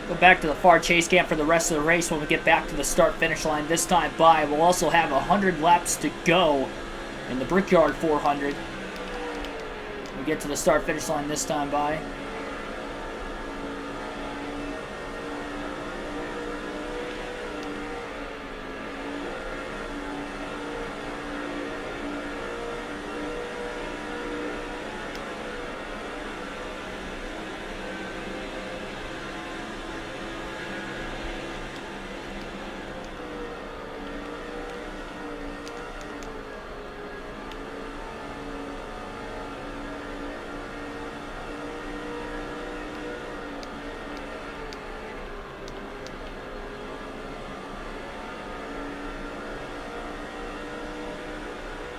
Go back to the far chase cam for the rest of the race when we get back to the start-finish line this time by. We'll also have 100 laps to go in the Brickyard 400. We get to the start-finish line this time by.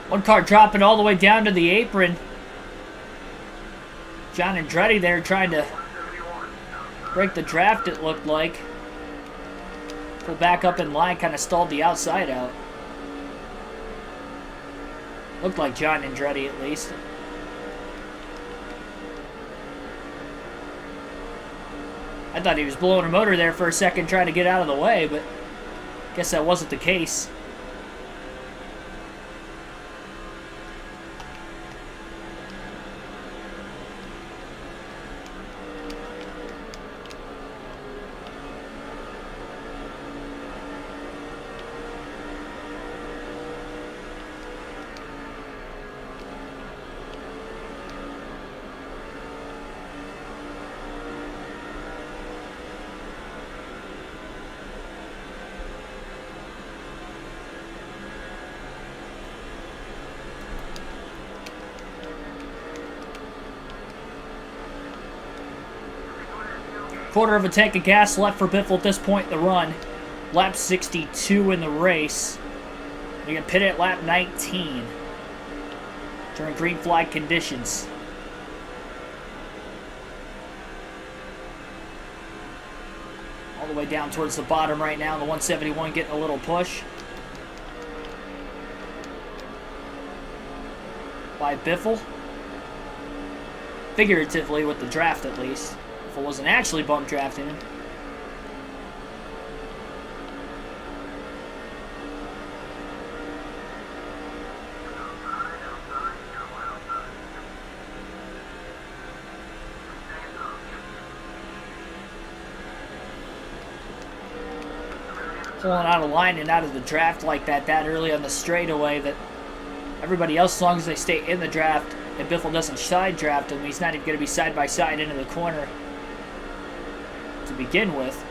One car dropping all the way down to the apron. John Andretti there trying to break the draft, it looked like. Pull back up in line, kind of stalled the outside out. Looked like John Andretti at least. I thought he was blowing a motor there for a second trying to get out of the way, but I guess that wasn't the case. Quarter of a tank of gas left for Biffle at this point in the run. Lap 62 in the race. You can pit at lap 19 during green flag conditions. All the way down towards the bottom right now. The 171 getting a little push by Biffle. Figuratively with the draft at least. Biffle wasn't actually bump drafting him. pulling out of line and out of the draft like that early on the straightaway that everybody else, as long as they stay in the draft and Biffle doesn't side draft him, he's not even going to be side by side into the corner to begin with.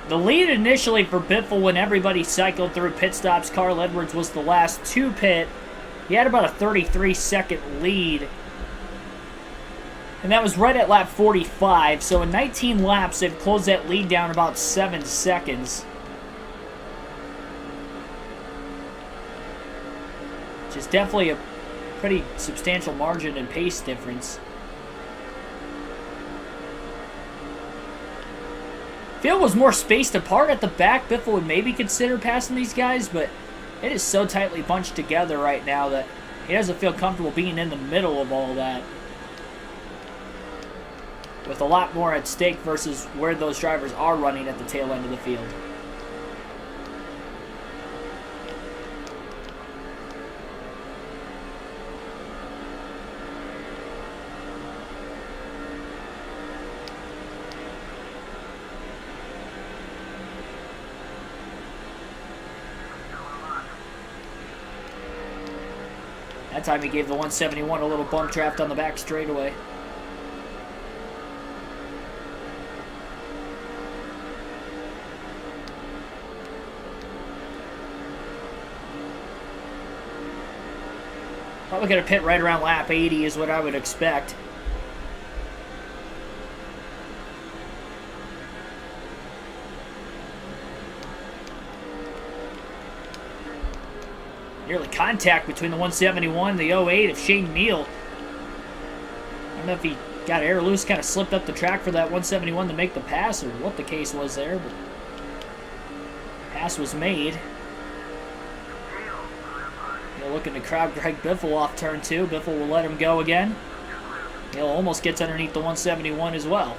The lead initially for Biffle when everybody cycled through pit stops, Carl Edwards was the last to pit. He had about a 33-second lead. And that was right at lap 45. So in 19 laps, they've closed that lead down about 7 seconds. Which is definitely a pretty substantial margin in pace difference. Field was more spaced apart at the back. Biffle would maybe consider passing these guys, but it is so tightly bunched together right now that he doesn't feel comfortable being in the middle of all that. With a lot more at stake versus where those drivers are running at the tail end of the field. That time he gave the 171 a little bump draft on the back straightaway. Probably going to pit right around lap 80 is what I would expect. Nearly contact between the 171 and the 08 of Shane Neal. I don't know if he got air loose, kind of slipped up the track for that 171 to make the pass, or what the case was there, but pass was made. They're looking to crowd Greg Biffle off turn 2. Biffle will let him go again. Neal almost gets underneath the 171 as well.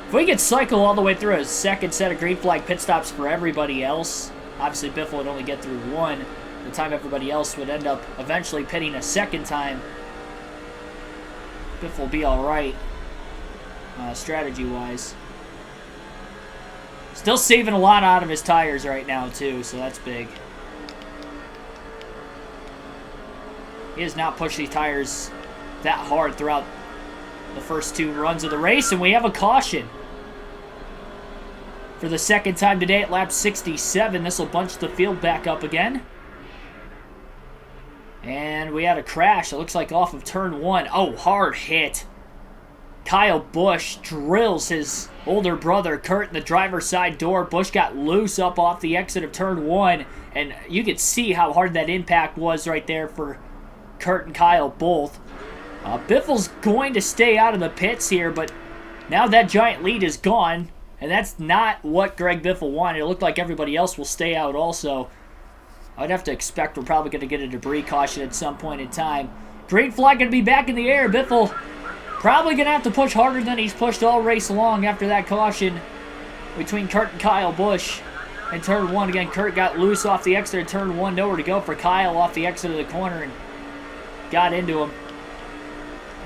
If we could cycle all the way through a second set of green flag pit stops for everybody else, obviously Biffle would only get through one. The time everybody else would end up eventually pitting a second time. Biffle will be alright, strategy-wise. Still saving a lot out of his tires right now, too, so that's big. He has not pushed these tires that hard throughout the first 2 runs of the race, and we have a caution. For the second time today at lap 67, this will bunch the field back up again. And we had a crash, it looks like off of turn 1. Oh, hard hit. Kyle Busch drills his older brother Kurt in the driver's side door. Busch got loose up off the exit of turn 1, and you could see how hard that impact was right there for Kurt and Kyle both. Biffle's going to stay out of the pits here, but now that giant lead is gone, and that's not what Greg Biffle wanted. It looked like everybody else will stay out also. I'd have to expect we're probably going to get a debris caution at some point in time. Green flag going to be back in the air. Biffle probably going to have to push harder than he's pushed all race long after that caution between Kurt and Kyle Busch in turn 1. Again, Kurt got loose off the exit of turn 1. Nowhere to go for Kyle off the exit of the corner and got into him.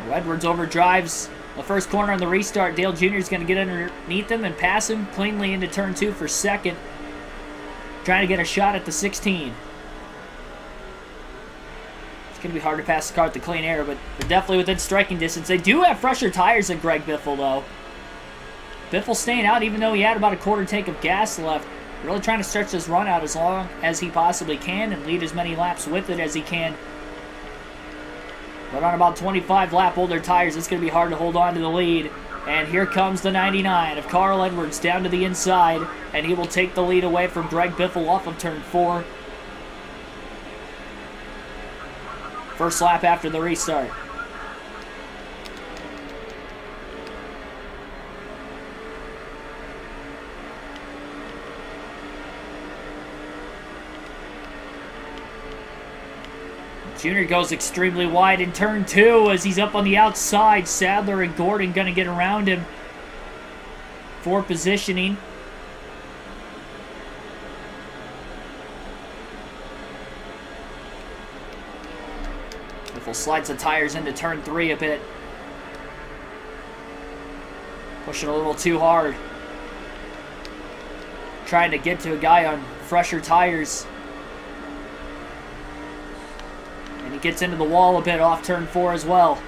Edwards overdrives the first corner on the restart. Dale Jr. is going to get underneath him and pass him cleanly into turn 2 for second. Trying to get a shot at the 16. It's going to be hard to pass the car with the clean air, but they're definitely within striking distance. They do have fresher tires than Greg Biffle, though. Biffle staying out even though he had about a quarter tank of gas left. Really trying to stretch this run out as long as he possibly can and lead as many laps with it as he can. But on about 25 lap older tires, it's going to be hard to hold on to the lead. And here comes the 99 of Carl Edwards down to the inside. And he will take the lead away from Greg Biffle off of turn 4. First lap after the restart. Junior goes extremely wide in turn 2 as he's up on the outside. Sadler and Gordon going to get around him for positioning. Biffle slides the tires into turn 3 a bit. Pushing a little too hard. Trying to get to a guy on fresher tires. And he gets into the wall a bit off turn 4 as well.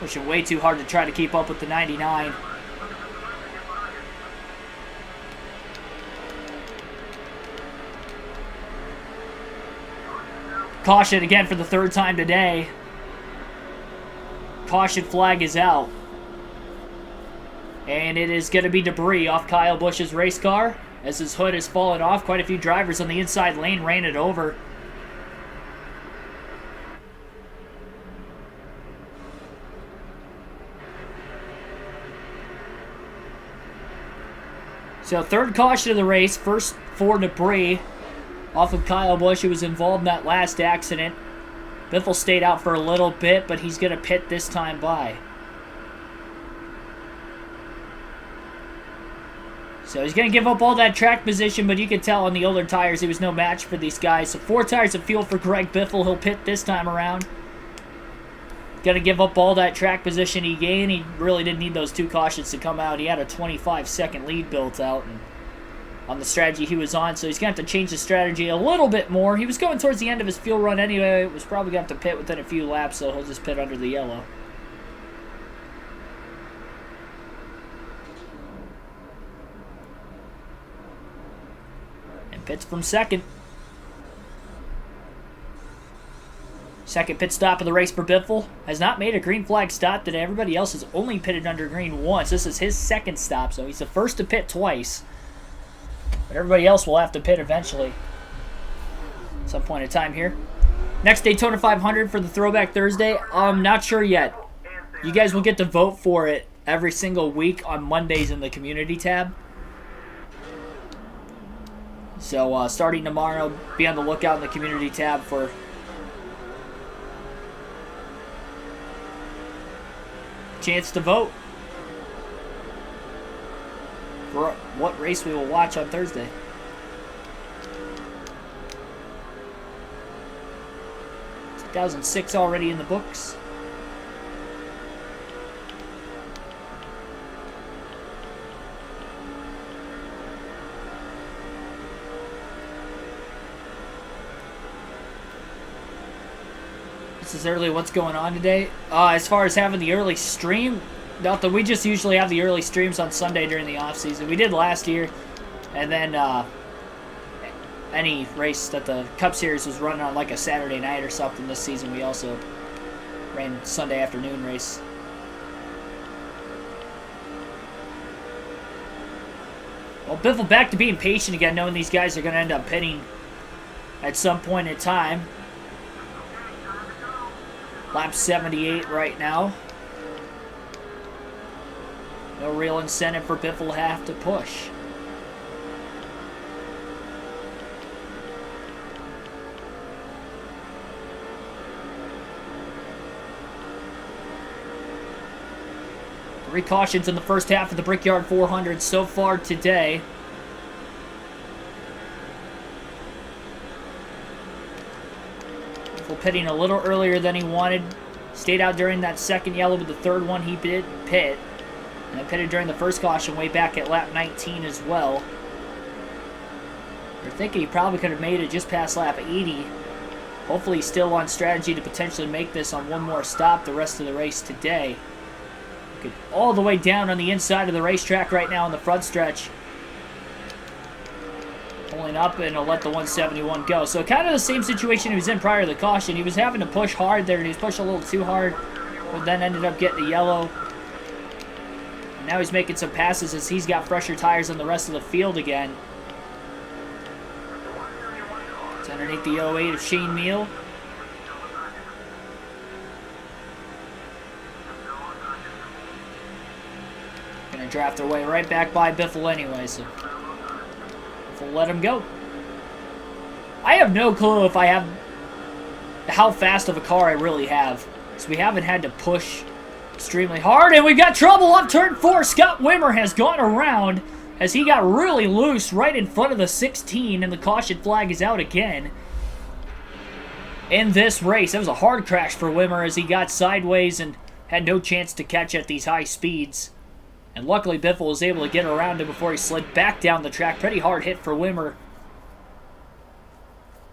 Pushing way too hard to try to keep up with the 99. Caution again for the 3rd time today. Caution flag is out. And it is going to be debris off Kyle Busch's race car as his hood has fallen off. Quite a few drivers on the inside lane ran it over. So 3rd caution of the race, first for debris off of Kyle Busch, who was involved in that last accident. Biffle stayed out for a little bit, but he's going to pit this time by. So he's going to give up all that track position, but you can tell on the older tires he was no match for these guys. So 4 tires of fuel for Greg Biffle. He'll pit this time around. Going to give up all that track position he gained. He really didn't need those 2 cautions to come out. He had a 25-second lead built out on the strategy he was on, so he's going to have to change the strategy a little bit more. He was going towards the end of his fuel run anyway. It was probably going to have to pit within a few laps, so he'll just pit under the yellow. And pits from 2nd. Second pit stop of the race for Biffle. Has not made a green flag stop today. Everybody else has only pitted under green once. This is his 2nd stop, so he's the first to pit twice. But everybody else will have to pit eventually. At some point in time here. Next Daytona 500 for the Throwback Thursday. I'm not sure yet. You guys will get to vote for it every single week on Mondays in the community tab. So starting tomorrow, be on the lookout in the community tab for chance to vote for what race we will watch on Thursday. (2006) already in the books. This is early. What's going on today? As far as having the early stream, nothing. We just usually have the early streams on Sunday during the off season. We did last year, and then any race that the Cup Series was running on like a Saturday night or something this season, we also ran Sunday afternoon race. Well, Biffle back to being patient again, knowing these guys are going to end up pitting at some point in time. Lap 78 right now. No real incentive for Biffle to have to push. Three cautions in the first half of the Brickyard 400 so far today. Pitting a little earlier than he wanted. Stayed out during that second yellow, but the third one he did pit. And then pitted during the first caution way back at lap 19 as well. We're thinking he probably could have made it just past lap 80. Hopefully he's still on strategy to potentially make this on one more stop the rest of the race today. Get all the way down on the inside of the racetrack right now in the front stretch. Pulling up, and he'll let the 171 go. So kind of the same situation he was in prior to the caution. He was having to push hard there, and he was pushing a little too hard, but then ended up getting the yellow. And now he's making some passes as he's got fresher tires than the rest of the field again. It's underneath the 08 of Shane Meal. Gonna draft their way right back by Biffle anyway, so we'll let him go. I have no clue if I have how fast of a car I really have. So we haven't had to push extremely hard. And we've got trouble off turn 4. Scott Wimmer has gone around as he got really loose right in front of the 16. And the caution flag is out again in this race. It was a hard crash for Wimmer as he got sideways and had no chance to catch at these high speeds. And luckily Biffle was able to get around him before he slid back down the track. Pretty hard hit for Wimmer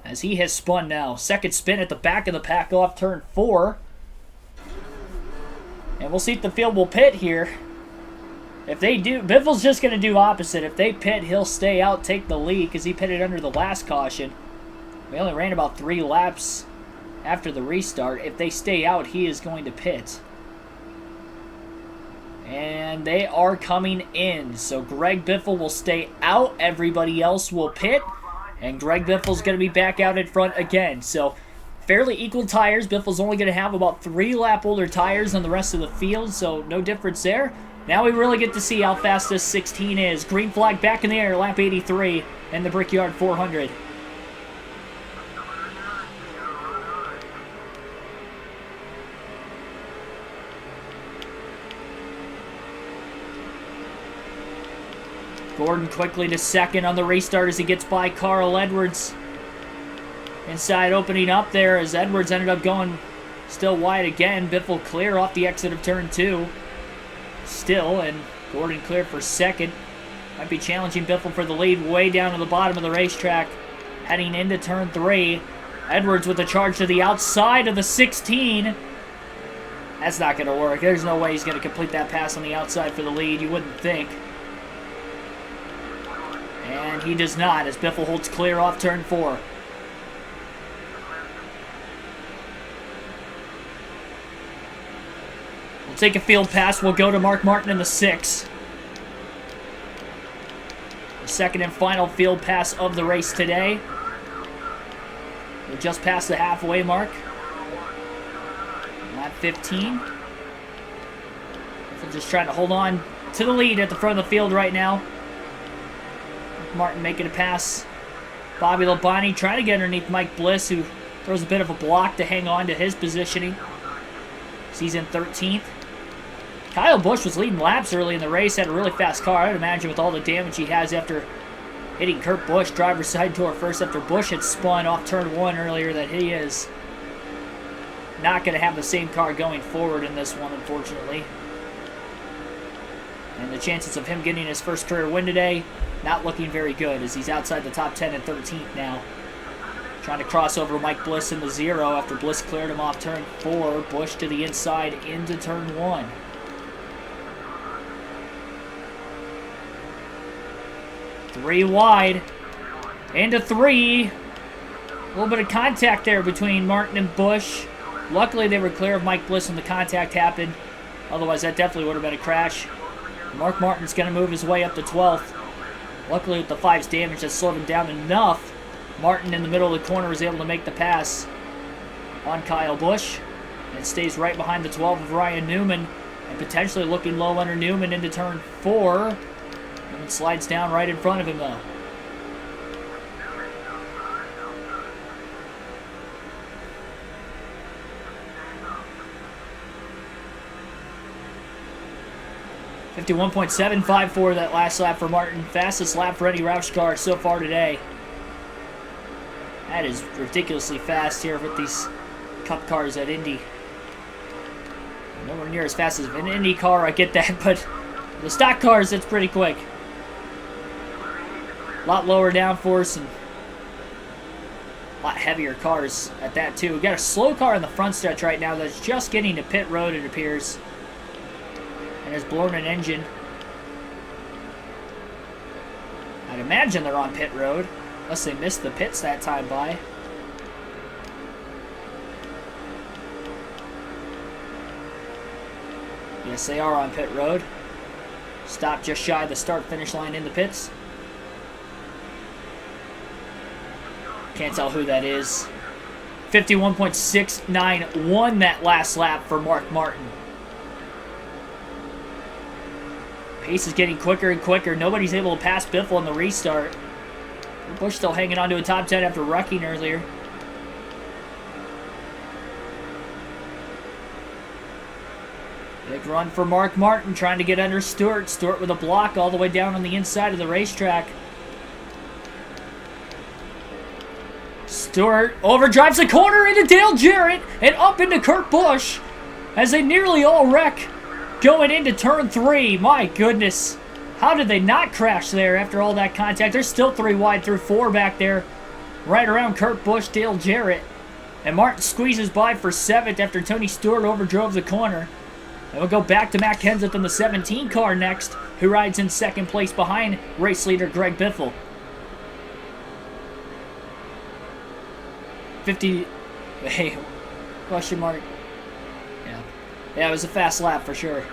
as he has spun now. Second spin at the back of the pack off turn 4. And we'll see if the field will pit here. If they do, Biffle's just going to do opposite. If they pit, he'll stay out, take the lead, because he pitted under the last caution. We only ran about 3 laps after the restart. If they stay out, he is going to pit. And they are coming in. So Greg Biffle will stay out. Everybody else will pit. And Greg Biffle's going to be back out in front again. So fairly equal tires. Biffle's only going to have about 3 lap older tires than the rest of the field. So no difference there. Now we really get to see how fast this 16 is. Green flag back in the air. Lap 83 in the Brickyard 400. Gordon quickly to second on the restart as he gets by Carl Edwards. Inside opening up there as Edwards ended up going still wide again. Biffle clear off the exit of turn 2. Still, and Gordon clear for second. Might be challenging Biffle for the lead way down to the bottom of the racetrack. Heading into turn 3. Edwards with a charge to the outside of the 16. That's not going to work. There's no way he's going to complete that pass on the outside for the lead. You wouldn't think. And he does not as Biffle holds clear off turn 4. We'll take a field pass. We'll go to Mark Martin in the 6. The second and final field pass of the race today. We're just past the halfway mark. Lap 15. So just trying to hold on to the lead at the front of the field right now. Martin making a pass. Bobby Labonte trying to get underneath Mike Bliss, who throws a bit of a block to hang on to his positioning. He's in 13th. Kyle Busch was leading laps early in the race, had a really fast car. I'd imagine with all the damage he has after hitting Kurt Busch, driver's side door first after Busch had spun off turn 1 earlier, that he is not going to have the same car going forward in this one, unfortunately. And the chances of him getting his first career win today, not looking very good as he's outside the top 10 and 13th now. Trying to cross over Mike Bliss in the 0 after Bliss cleared him off turn 4. Busch to the inside into turn 1. Three wide. Into 3. A little bit of contact there between Martin and Busch. Luckily they were clear of Mike Bliss when the contact happened. Otherwise that definitely would have been a crash. Mark Martin's going to move his way up to 12th. Luckily with the 5's damage, that slowed him down enough. Martin in the middle of the corner was able to make the pass on Kyle Busch. And stays right behind the 12 of Ryan Newman. And potentially looking low under Newman into turn 4. And it slides down right in front of him though. .754 that last lap for Martin. Fastest lap for any Roush car so far today. That is ridiculously fast here with these Cup cars at Indy. Nowhere near as fast as an Indy car, I get that, but the stock cars, it's pretty quick. A lot lower downforce and a lot heavier cars at that too. We've got a slow car in the front stretch right now that's just getting to pit road, it appears. And has blown an engine. I'd imagine they're on pit road, unless they missed the pits that time by. Yes, they are on pit road. Stopped just shy of the start-finish line in the pits. Can't tell who that is. 51.69 won that last lap for Mark Martin. Pace is getting quicker and quicker. Nobody's able to pass Biffle on the restart. Busch still hanging on to a top 10 after wrecking earlier. Big run for Mark Martin, trying to get under Stewart. Stewart with a block all the way down on the inside of the racetrack. Stewart overdrives the corner into Dale Jarrett and up into Kurt Busch as they nearly all wreck going into turn 3. My goodness. How did they not crash there after all that contact? There's still 3 wide through 4 back there. Right around Kurt Busch, Dale Jarrett. And Martin squeezes by for 7th after Tony Stewart overdrove the corner. And we'll go back to Matt Kenseth in the 17 car next, who rides in 2nd place behind race leader Greg Biffle. 50... Hey, question mark. Yeah, it was a fast lap for sure.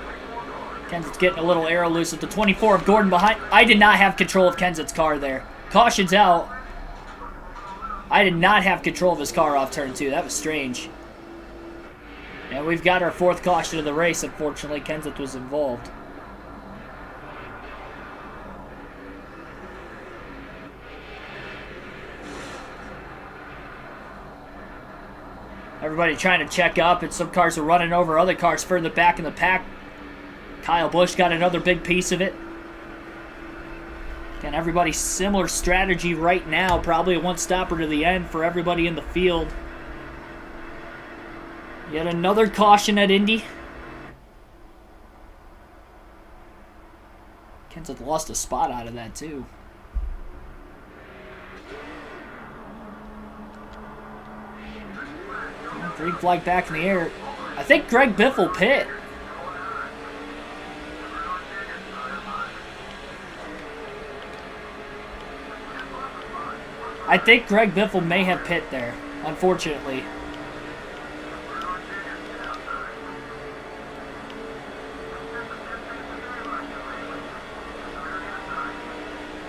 Kenseth's getting a little arrow loose at the 24 of Gordon behind. I did not have control of Kenseth's car there. Caution's out. I did not have control of his car off turn 2. That was strange. And we've got our 4th caution of the race. Unfortunately, Kenseth was involved. Everybody trying to check up, and some cars are running over other cars further back in the pack. Kyle Busch got another big piece of it. Again, everybody similar strategy right now. Probably a one-stopper to the end for everybody in the field. Yet another caution at Indy. Kenseth lost a spot out of that, too. Green flag back in the air. I think Greg Biffle pit. I think Greg Biffle may have pit there, unfortunately.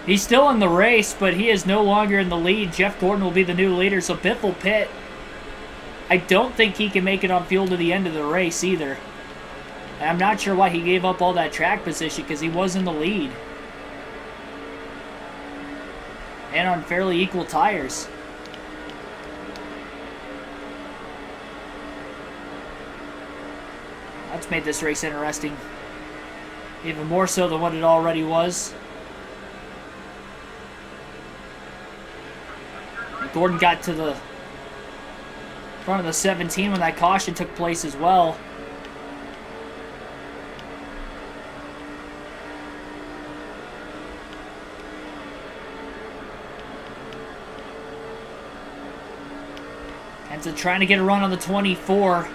He's still in the race, but he is no longer in the lead. Jeff Gordon will be the new leader, so Biffle pit. I don't think he can make it on fuel to the end of the race either. And I'm not sure why he gave up all that track position, because he was in the lead. And on fairly equal tires. That's made this race interesting. Even more so than what it already was. Gordon got to the front of the 17 when that caution took place as well. Kenseth trying to get a run on the 24.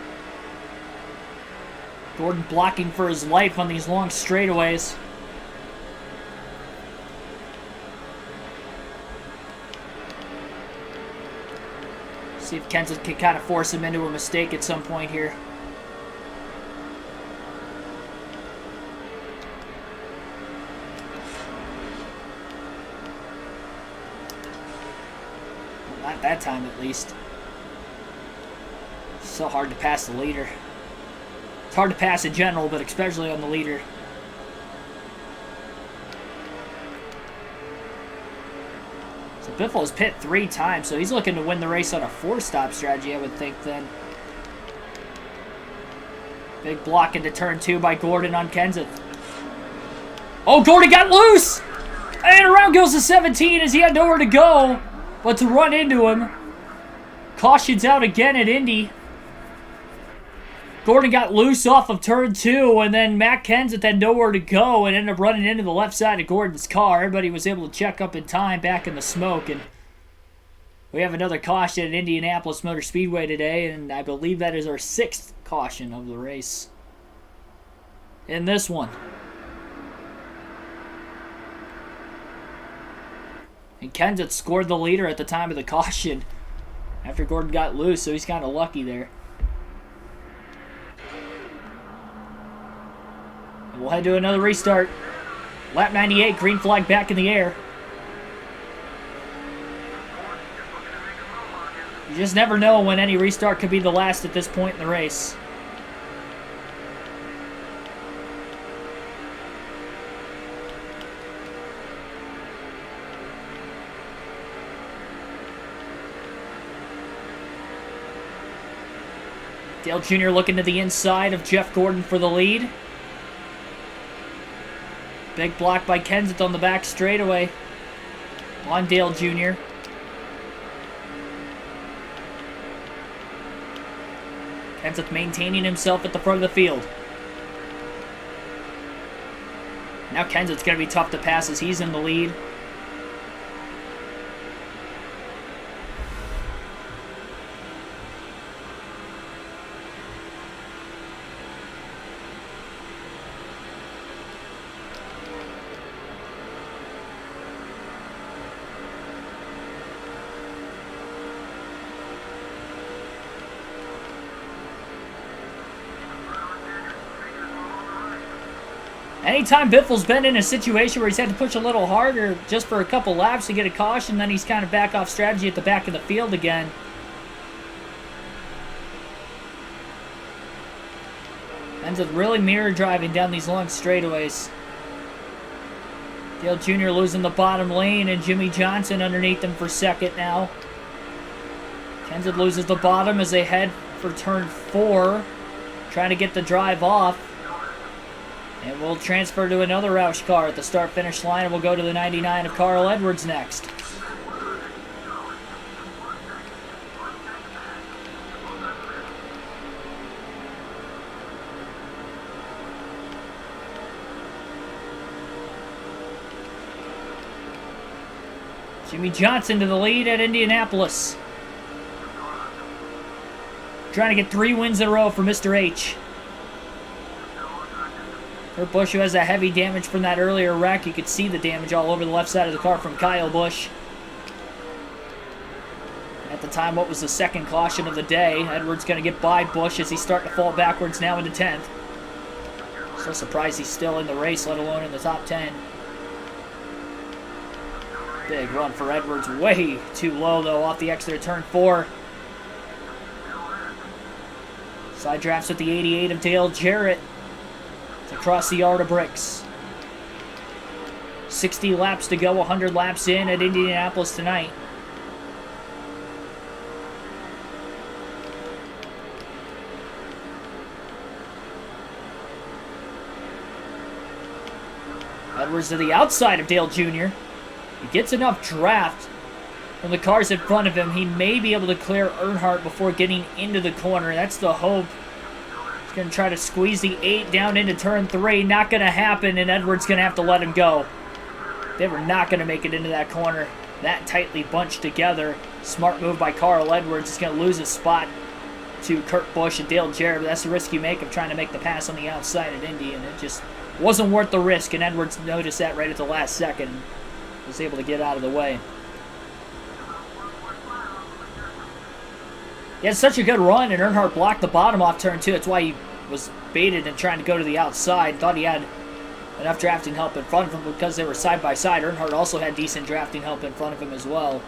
Gordon blocking for his life on these long straightaways. See if Kenseth can kind of force him into a mistake at some point here. Well, not that time, at least. It's so hard to pass the leader. It's hard to pass in general, but especially on the leader. So Biffle has pit 3 times, so he's looking to win the race on a 4-stop strategy, I would think, then. Big block into turn 2 by Gordon on Kenseth. Oh, Gordon got loose! And around goes the 17 as he had nowhere to go but to run into him. Caution's out again at Indy. Gordon got loose off of turn 2, and then Matt Kenseth had nowhere to go and ended up running into the left side of Gordon's car. Everybody was able to check up in time back in the smoke, and we have another caution at Indianapolis Motor Speedway today, and I believe that is our 6th caution of the race in this one. And Kenseth scored the leader at the time of the caution after Gordon got loose, so he's kind of lucky there. We'll head to another restart. Lap 98, green flag back in the air. You just never know when any restart could be the last at this point in the race. Dale Jr. looking to the inside of Jeff Gordon for the lead. Big block by Kenseth on the back straightaway on Dale Jr. Kenseth maintaining himself at the front of the field. Now Kenseth's going to be tough to pass as he's in the lead. Anytime Biffle's been in a situation where he's had to push a little harder just for a couple laps to get a caution, then he's kind of back off strategy at the back of the field again. Ends up really mirror driving down these long straightaways. Dale Jr. losing the bottom lane, and Jimmy Johnson underneath him for second now. Kenseth loses the bottom as they head for turn 4, trying to get the drive off. And we'll transfer to another Roush car at the start-finish line, and we'll go to the 99 of Carl Edwards next. Jimmy Johnson to the lead at Indianapolis. Trying to get 3 wins in a row for Mr. H. For Busch, who has that heavy damage from that earlier wreck. You could see the damage all over the left side of the car from Kyle Busch. At the time, what was the second caution of the day? Edwards going to get by Busch as he's starting to fall backwards now into 10th. So surprised he's still in the race, let alone in the top 10. Big run for Edwards. Way too low, though, off the exit of turn 4. Side drafts with the 88 of Dale Jarrett to cross the yard of bricks. 60 laps to go, 100 laps in at Indianapolis tonight. Edwards to the outside of Dale Jr. He gets enough draft from the cars in front of him. He may be able to clear Earnhardt before getting into the corner. That's the hope. He's going to try to squeeze the 8 down into turn 3. Not going to happen, and Edwards going to have to let him go. They were not going to make it into that corner. That tightly bunched together. Smart move by Carl Edwards. He's going to lose his spot to Kurt Busch and Dale Jarrett. But that's the risk you make of trying to make the pass on the outside at Indy, and it just wasn't worth the risk, and Edwards noticed that right at the last second. Was able to get out of the way. He had such a good run, and Earnhardt blocked the bottom off turn 2. That's why he was baited and trying to go to the outside. Thought he had enough drafting help in front of him because they were side by side. Earnhardt also had decent drafting help in front of him as well.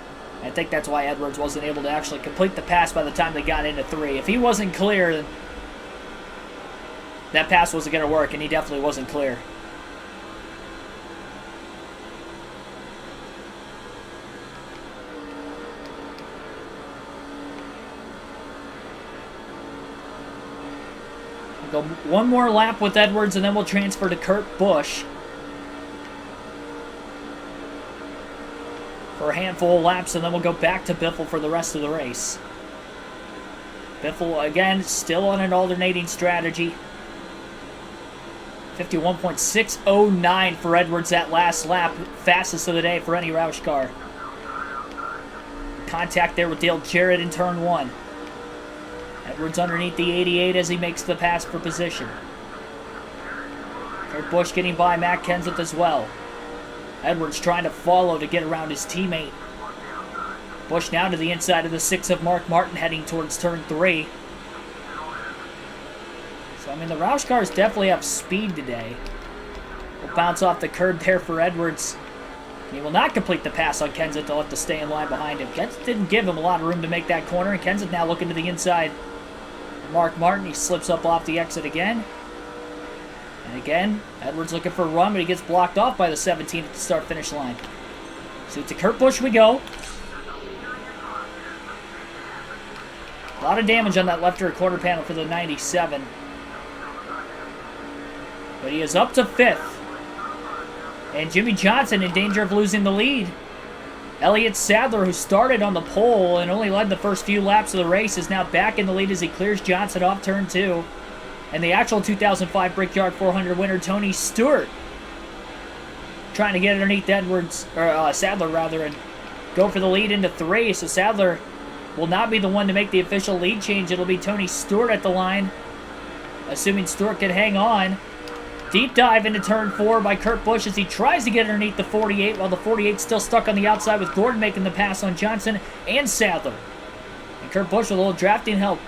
I think that's why Edwards wasn't able to actually complete the pass by the time they got into 3. If he wasn't clear, then that pass wasn't going to work, and he definitely wasn't clear. We'll go one more lap with Edwards, and then we'll transfer to Kurt Busch for a handful of laps, and then we'll go back to Biffle for the rest of the race. Biffle, again, still on an alternating strategy. 51.609 for Edwards that last lap. Fastest of the day for any Roush car. Contact there with Dale Jarrett in turn 1. Edwards underneath the 88 as he makes the pass for position. Kurt Busch getting by Matt Kenseth as well. Edwards trying to follow to get around his teammate. Busch now to the inside of the 6 of Mark Martin heading towards turn 3. So, I mean, the Roush cars definitely have speed today. Will bounce off the curb there for Edwards. He will not complete the pass on Kenseth. They'll have to stay in line behind him. Kenseth didn't give him a lot of room to make that corner, and Kenseth now looking to the inside. Mark Martin, he slips up off the exit again. And again, Edwards looking for a run, but he gets blocked off by the 17 at the start-finish line. So to Kurt Busch we go. lot of damage on that left rear quarter panel for the 97. But he is up to 5th. And Jimmy Johnson in danger of losing the lead. Elliott Sadler, who started on the pole and only led the first few laps of the race, is now back in the lead as he clears Johnson off turn 2. And the actual 2005 Brickyard 400 winner, Tony Stewart, trying to get underneath Sadler rather, and go for the lead into 3. So Sadler will not be the one to make the official lead change. It'll be Tony Stewart at the line, assuming Stewart can hang on. Deep dive into turn 4 by Kurt Busch as he tries to get underneath the 48, while the 48's still stuck on the outside with Gordon making the pass on Johnson and Sadler. And Kurt Busch with a little drafting help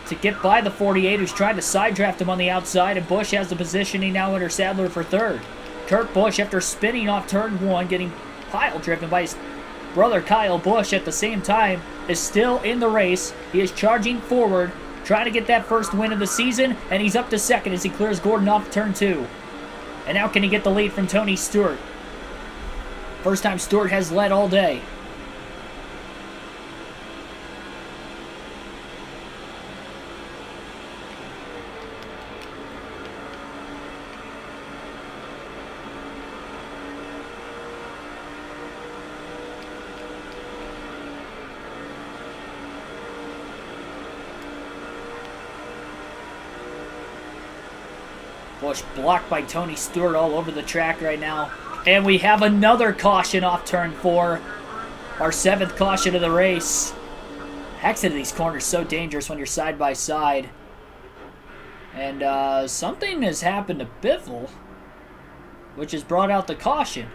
to get by the 48, who's trying to side draft him on the outside, and Busch has the positioning now under Sadler for 3rd. Kurt Busch, after spinning off turn 1, getting pile driven by his brother Kyle Busch at the same time, is still in the race. He is charging forward, trying to get that first win of the season, and he's up to 2nd as he clears Gordon off turn 2. And now can he get the lead from Tony Stewart? First time Stewart has led all day. Busch blocked by Tony Stewart all over the track right now. And we have another caution off turn 4. Our 7th caution of the race. Exit of these corners so dangerous when you're side by side. And something has happened to Biffle, which has brought out the caution.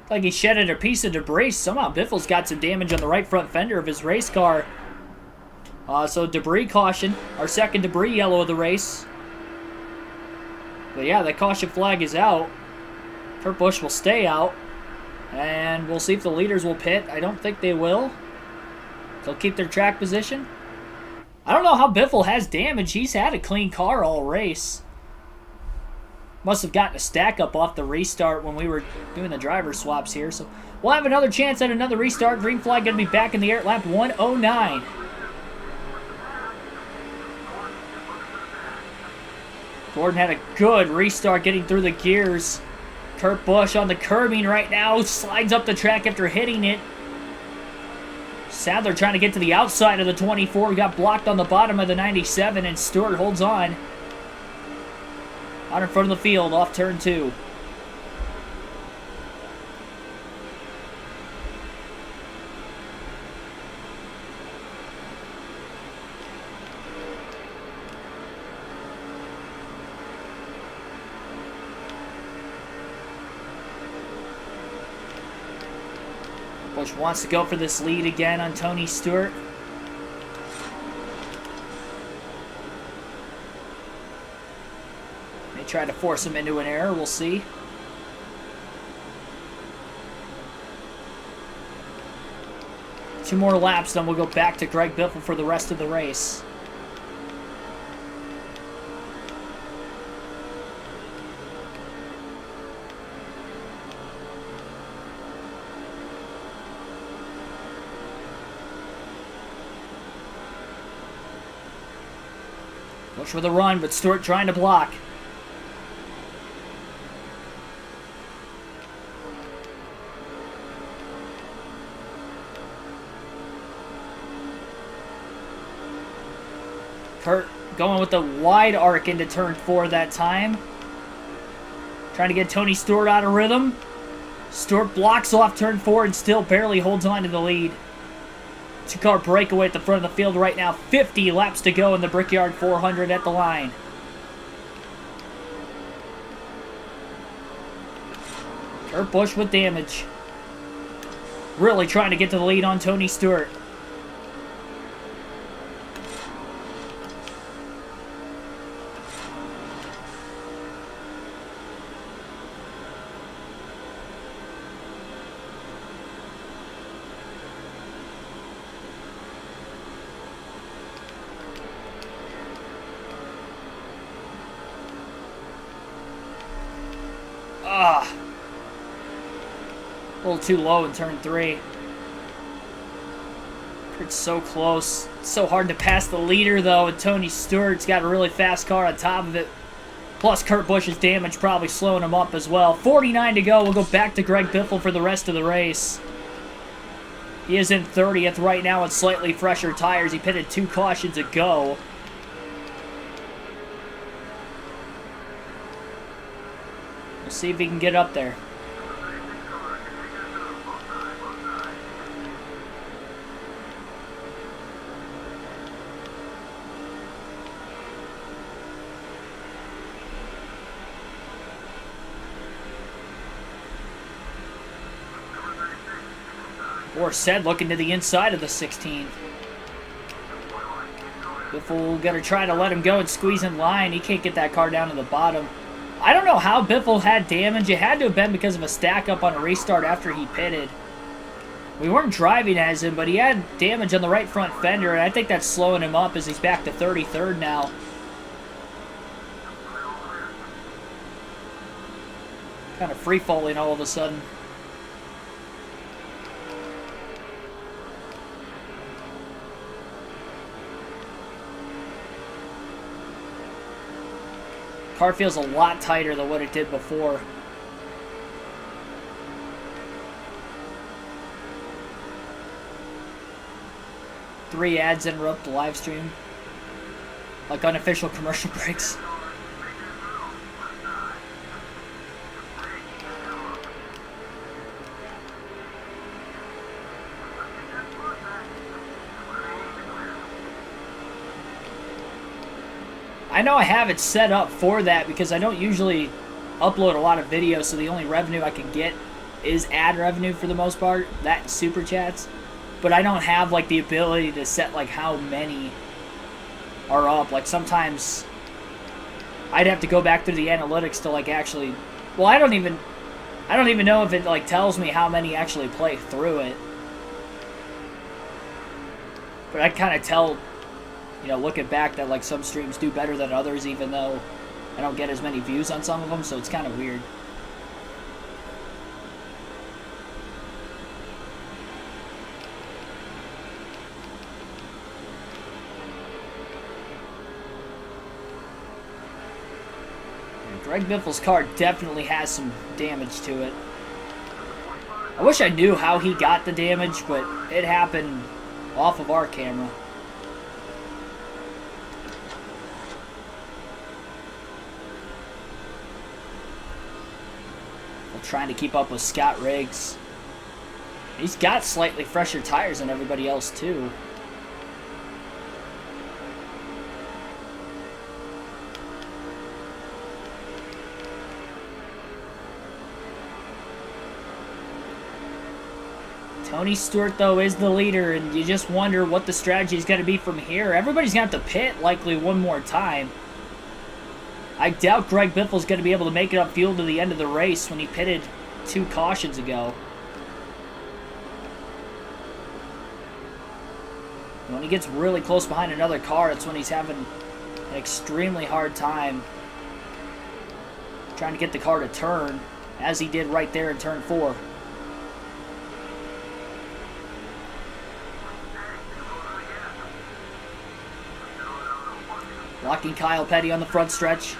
Like he shedded a piece of debris. Somehow Biffle's got some damage on the right front fender of his race car. So debris caution, our 2nd debris yellow of the race. But yeah, that caution flag is out. Kurt Busch will stay out. And we'll see if the leaders will pit. I don't think they will. They'll keep their track position. I don't know how Biffle has damage. He's had a clean car all race. Must have gotten a stack up off the restart when we were doing the driver swaps here. So we'll have another chance at another restart. Green flag going to be back in the air at lap 109. Gordon had a good restart getting through the gears. Kurt Busch on the curbing right now. Slides up the track after hitting it. Sadler trying to get to the outside of the 24. Got blocked on the bottom of the 97, and Stewart holds on. Out in front of the field off turn 2. Busch wants to go for this lead again on Tony Stewart. May try to force him into an error. We'll see. Two more laps, then we'll go back to Greg Biffle for the rest of the race. Busch with a run, but Stewart trying to block. Kurt going with the wide arc into turn 4 that time. Trying to get Tony Stewart out of rhythm. Stewart blocks off turn 4 and still barely holds on to the lead. Two-car breakaway at the front of the field right now. 50 laps to go in the Brickyard 400 at the line. Kurt Busch with damage. Really trying to get to the lead on Tony Stewart. A little too low in turn 3. It's so close. It's so hard to pass the leader, though, and Tony Stewart's got a really fast car on top of it. Plus, Kurt Busch's damage probably slowing him up as well. 49 to go. We'll go back to Greg Biffle for the rest of the race. He is in 30th right now with slightly fresher tires. He pitted 2 cautions ago. We'll see if he can get up there. Or said looking to the inside of the 16. Biffle gonna try to let him go and squeeze in line. He can't get that car down to the bottom. I don't know how Biffle had damage. It had to have been because of a stack up on a restart after he pitted. We weren't driving as him, but he had damage on the right front fender, and I think that's slowing him up as he's back to 33rd now. Kind of free-falling all of a sudden. Car feels a lot tighter than what it did before. Three ads interrupt the live stream. Like unofficial commercial breaks. I know I have it set up for that because I don't usually upload a lot of videos, so the only revenue I can get is ad revenue for the most part, that and super chats. But I don't have like the ability to set like how many are up. Like sometimes I'd have to go back through the analytics to like actually, well, I don't even know if it like tells me how many actually play through it. But I kind of tell, you know, looking back that like some streams do better than others, even though I don't get as many views on some of them, so it's kind of weird. And Greg Biffle's car definitely has some damage to it. I wish I knew how he got the damage, but it happened off of our camera. Trying to keep up with Scott Riggs. He's got slightly fresher tires than everybody else too. Tony Stewart though is the leader, and you just wonder what the strategy is going to be from here. Everybody's going to have to pit likely one more time. I doubt Greg Biffle's going to be able to make it upfield to the end of the race when he pitted 2 cautions ago. When he gets really close behind another car, that's when he's having an extremely hard time trying to get the car to turn, as he did right there in turn 4. Blocking Kyle Petty on the front stretch.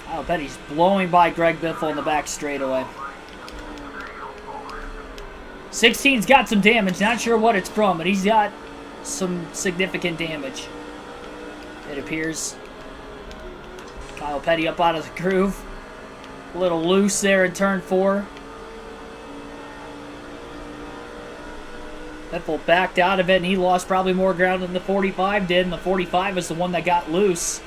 Kyle Petty's blowing by Greg Biffle in the back straightaway. 16's got some damage. Not sure what it's from, but he's got some significant damage, it appears. Kyle Petty up out of the groove. A little loose there in turn 4. Biffle backed out of it, and he lost probably more ground than the 45 did, and the 45 is the one that got loose.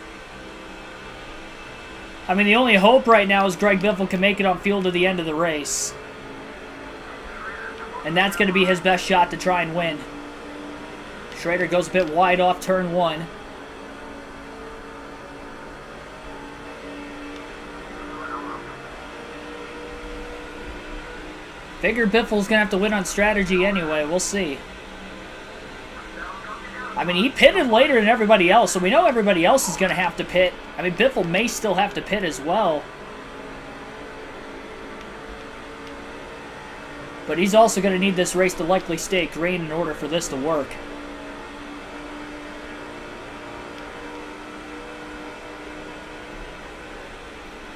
I mean, the only hope right now is Greg Biffle can make it on field to the end of the race. And that's going to be his best shot to try and win. Schrader goes a bit wide off turn 1. Figure Biffle's going to have to win on strategy anyway. We'll see. I mean, he pitted later than everybody else, so we know everybody else is going to have to pit. I mean, Biffle may still have to pit as well. But he's also going to need this race to likely stay green in order for this to work.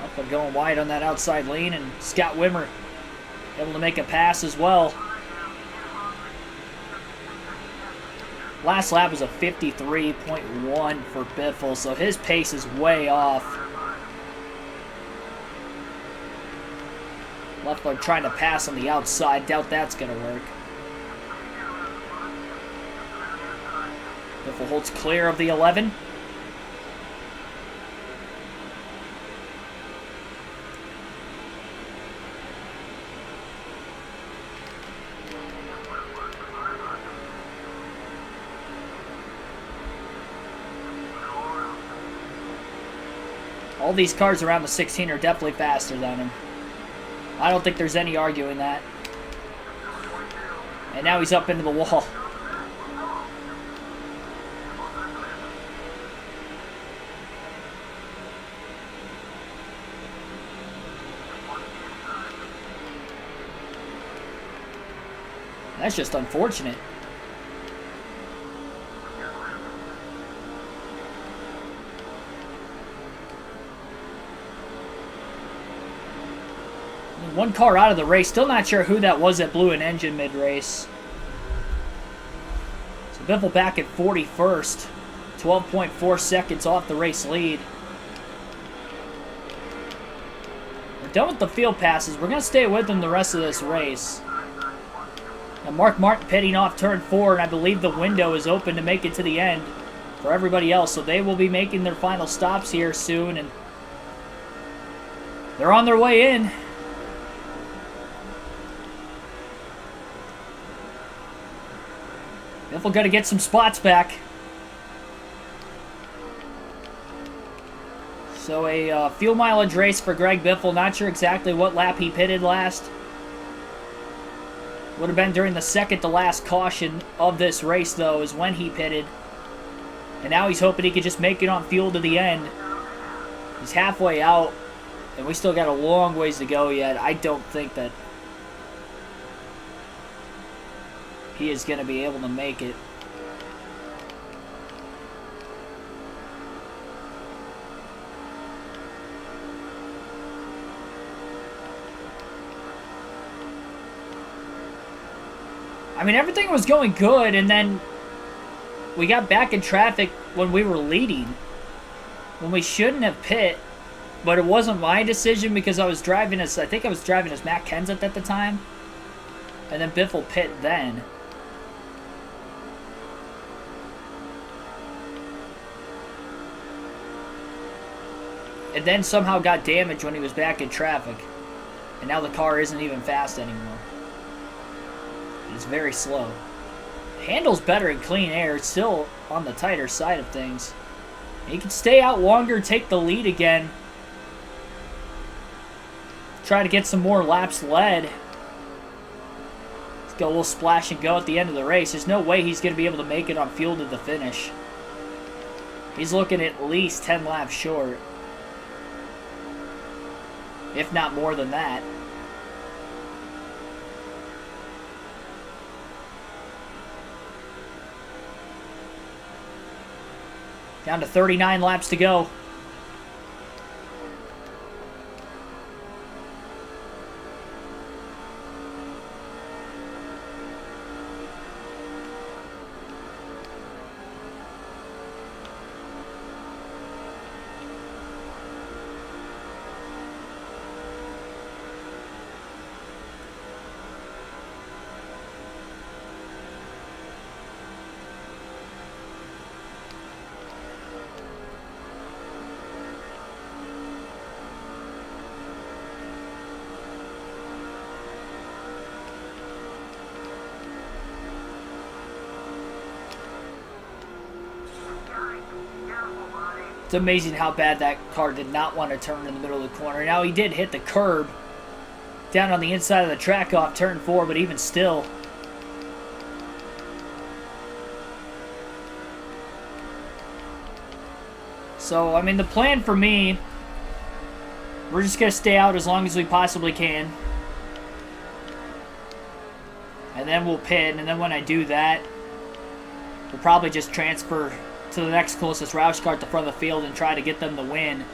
Up and going wide on that outside lane, and Scott Wimmer able to make a pass as well. Last lap was a 53.1 for Biffle, so his pace is way off. Leffler trying to pass on the outside. Doubt that's going to work. Biffle holds clear of the 11. All these cars around the 16 are definitely faster than him. I don't think there's any arguing that. And now he's up into the wall. That's just unfortunate. One car out of the race. Still not sure who that was that blew an engine mid-race. So Biffle back at 41st. 12.4 seconds off the race lead. We're done with the field passes. We're going to stay with them the rest of this race. Now Mark Martin pitting off turn 4, and I believe the window is open to make it to the end for everybody else. So they will be making their final stops here soon, and they're on their way in. Biffle got to get some spots back. So a fuel mileage race for Greg Biffle. Not sure exactly what lap he pitted last. Would have been during the second to last caution of this race, though, is when he pitted. And now he's hoping he could just make it on fuel to the end. He's halfway out, and we still got a long ways to go yet. I don't think that he is going to be able to make it. I mean, everything was going good, and then we got back in traffic when we were leading, when we shouldn't have pit, but it wasn't my decision because I was driving as, I think I was driving as Matt Kenseth at the time, and then Biffle pit then. And then somehow got damaged when he was back in traffic, and now the car isn't even fast anymore. It's very slow. Handles better in clean air. It's still on the tighter side of things. He can stay out longer, take the lead again. Try to get some more laps led. Let's go a little splash and go at the end of the race. There's no way he's going to be able to make it on fuel to the finish. He's looking at least 10 laps short, if not more than that. Down to 39 laps to go. It's amazing how bad that car did not want to turn in the middle of the corner. Now he did hit the curb down on the inside of the track off turn 4, but even still. So, I mean, the plan for me, we're just going to stay out as long as we possibly can. And then we'll pit, and then when I do that, we'll probably just transfer to the next closest Roush car at the front of the field and try to get them the win.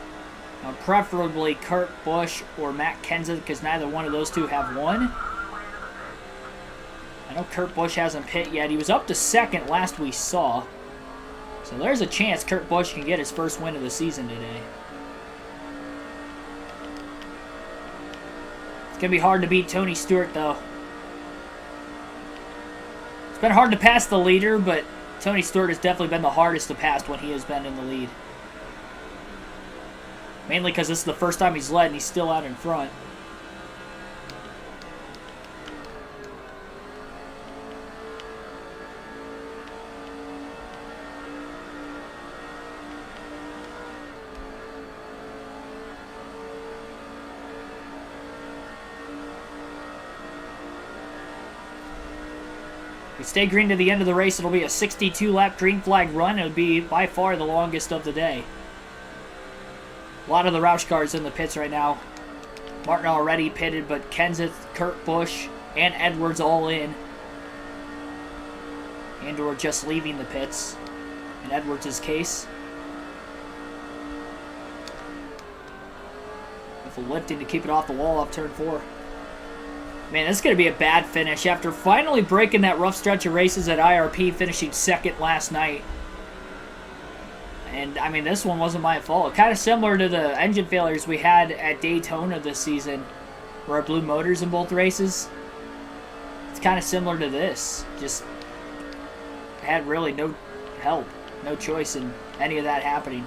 Preferably Kurt Busch or Matt Kenseth, because neither one of those two have won. I know Kurt Busch hasn't pit yet. He was up to second last we saw. So there's a chance Kurt Busch can get his first win of the season today. It's going to be hard to beat Tony Stewart, though. It's been hard to pass the leader, but Tony Stewart has definitely been the hardest to pass when he has been in the lead. Mainly because this is the first time he's led and he's still out in front. If we stay green to the end of the race, it'll be a 62-lap green flag run. It'll be by far the longest of the day. A lot of the Roush cars in the pits right now. Martin already pitted, but Kenseth, Kurt Busch, and Edwards all in. And or just leaving the pits, in Edwards' case. With a lifting to keep it off the wall off turn 4. Man, this is going to be a bad finish. After finally breaking that rough stretch of races at IRP, finishing second last night. And, I mean, this one wasn't my fault. Kind of similar to the engine failures we had at Daytona this season, where I blew motors in both races. It's kind of similar to this. Just had really no help, no choice in any of that happening.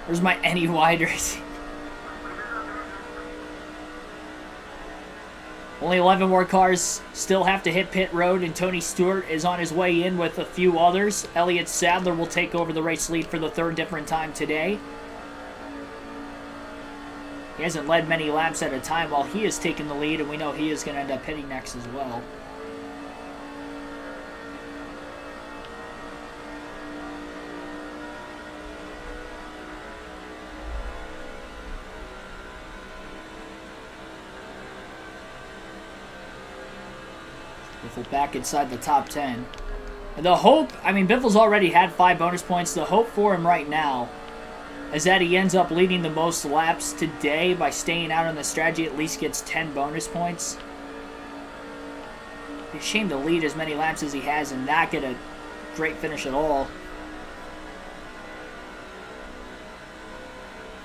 Where's my any wide racing? Only 11 more cars still have to hit pit road, and Tony Stewart is on his way in with a few others. Elliott Sadler will take over the race lead for the third different time today. He hasn't led many laps at a time while he is taking the lead, and we know he is going to end up pitting next as well. Biffle back inside the top 10. And the hope, I mean, Biffle's already had 5 bonus points. The hope for him right now is that he ends up leading the most laps today by staying out on the strategy, at least gets 10 bonus points. It's a shame to lead as many laps as he has and not get a great finish at all.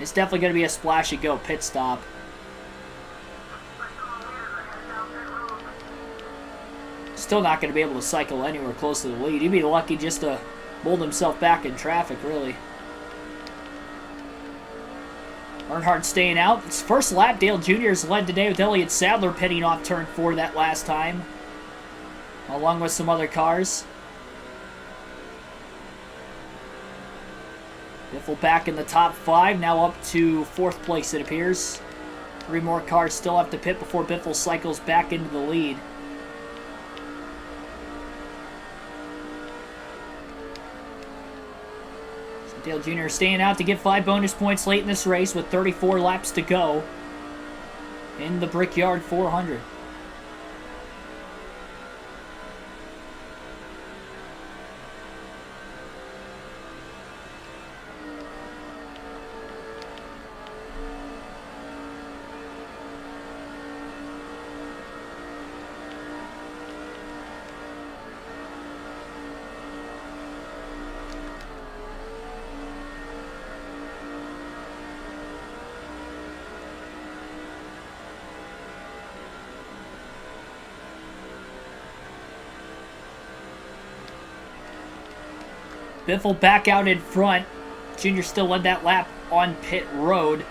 It's definitely going to be a splash and go pit stop. Still not going to be able to cycle anywhere close to the lead. He'd be lucky just to mold himself back in traffic, really. Earnhardt staying out. It's first lap. Dale Jr. has led today with Elliott Sadler pitting off turn 4 that last time, along with some other cars. Biffle back in the top 5, now up to 4th place, it appears. 3 more cars still have to pit before Biffle cycles back into the lead. Dale Jr. staying out to get 5 bonus points late in this race with 34 laps to go in the Brickyard 400. Biffle back out in front. Junior still led that lap on pit road.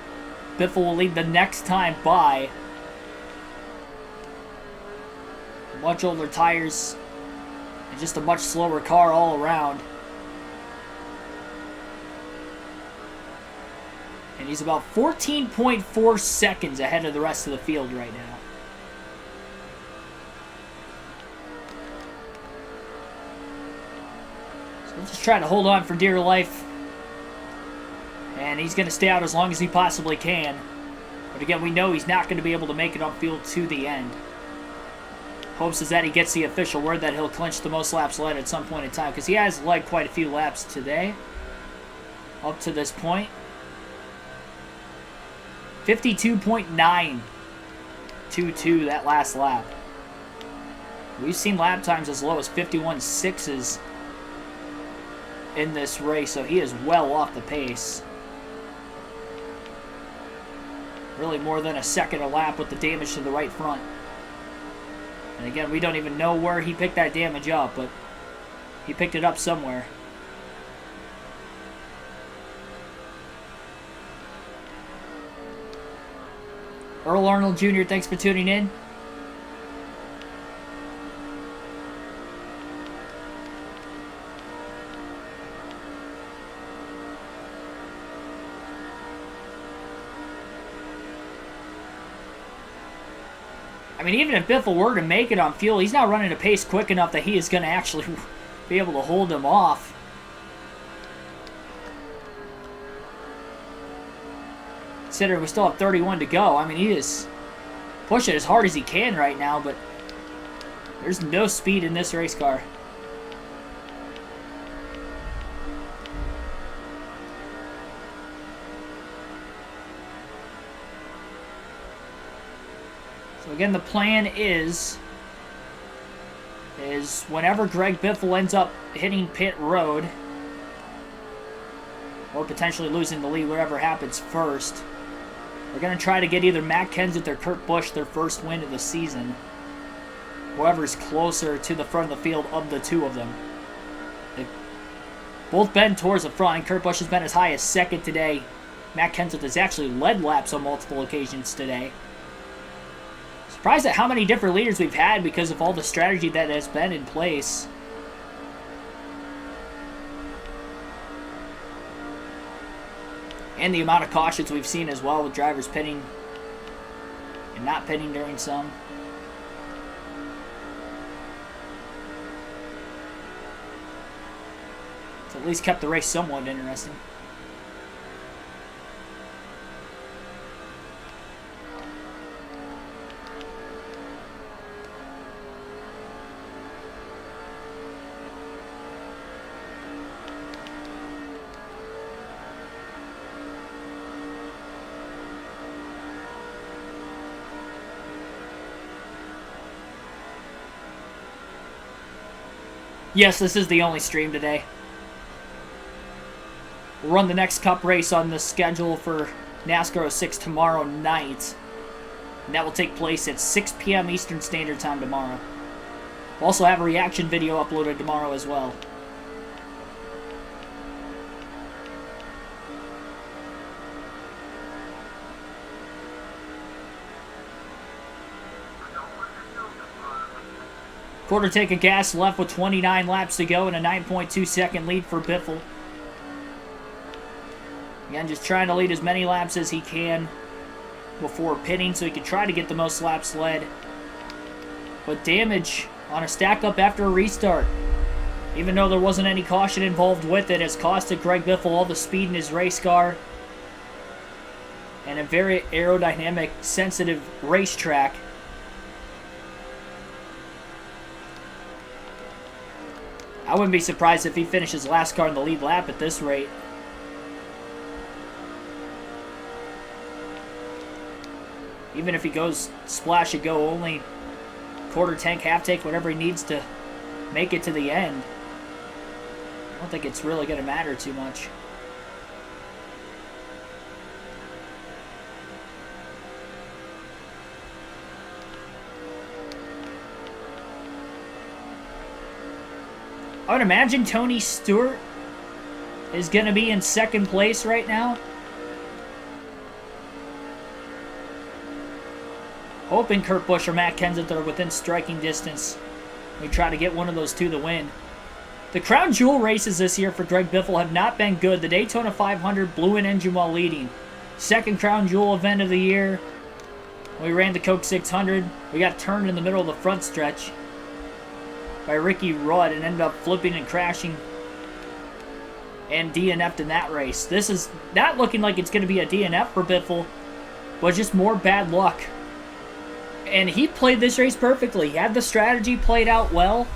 Biffle will lead the next time by. Much older tires and just a much slower car all around. And he's about 14.4 seconds ahead of the rest of the field right now. So we'll just try to hold on for dear life. And he's going to stay out as long as he possibly can. But again, we know he's not going to be able to make it on field to the end. Hopes is that he gets the official word that he'll clinch the most laps led at some point in time. Because he has led quite a few laps today. Up to this point. 52.922 that last lap. We've seen lap times as low as 51.6s in this race, so he is well off the pace. Really more than a second a lap with the damage to the right front. And again, we don't even know where he picked that damage up, but he picked it up somewhere. Earl Arnold Jr., thanks for tuning in. I mean, even if Biffle were to make it on fuel, he's not running a pace quick enough that he is going to actually be able to hold him off. Considering we still have 31 to go. I mean, he is pushing as hard as he can right now, but there's no speed in this race car. So again, the plan is whenever Greg Biffle ends up hitting pit road, or potentially losing the lead, whatever happens first, we're going to try to get either Matt Kenseth or Kurt Busch their first win of the season. Whoever's closer to the front of the field of the two of them. They've both been towards the front, and Kurt Busch has been as high as second today. Matt Kenseth has actually led laps on multiple occasions today. Surprised at how many different leaders we've had because of all the strategy that has been in place. And the amount of cautions we've seen as well, with drivers pitting and not pitting during some. It's at least kept the race somewhat interesting. Yes, this is the only stream today. We'll run the next Cup race on the schedule for NASCAR 06 tomorrow night. And that will take place at 6 p.m. Eastern Standard Time tomorrow. We'll also have a reaction video uploaded tomorrow as well. Quarter tank of gas left with 29 laps to go and a 9.2 second lead for Biffle. Again, just trying to lead as many laps as he can before pitting so he can try to get the most laps led. But damage on a stack up after a restart, even though there wasn't any caution involved with it, has costed Greg Biffle all the speed in his race car. And a very aerodynamic, sensitive racetrack. I wouldn't be surprised if he finishes last car in the lead lap at this rate. Even if he goes splash and go only quarter tank, half tank, whatever he needs to make it to the end. I don't think it's really going to matter too much. I would imagine Tony Stewart is going to be in second place right now. Hoping Kurt Busch or Matt Kenseth are within striking distance. We try to get one of those two to win. The Crown Jewel races this year for Greg Biffle have not been good. The Daytona 500 blew an engine while leading. Second crown jewel event of the year. We ran the Coke 600. We got turned in the middle of the front stretch by Ricky Rudd and ended up flipping and crashing and DNF'd in that race. This is not looking like it's going to be a DNF for Biffle, but just more bad luck. And he played this race perfectly. He had the strategy played out well.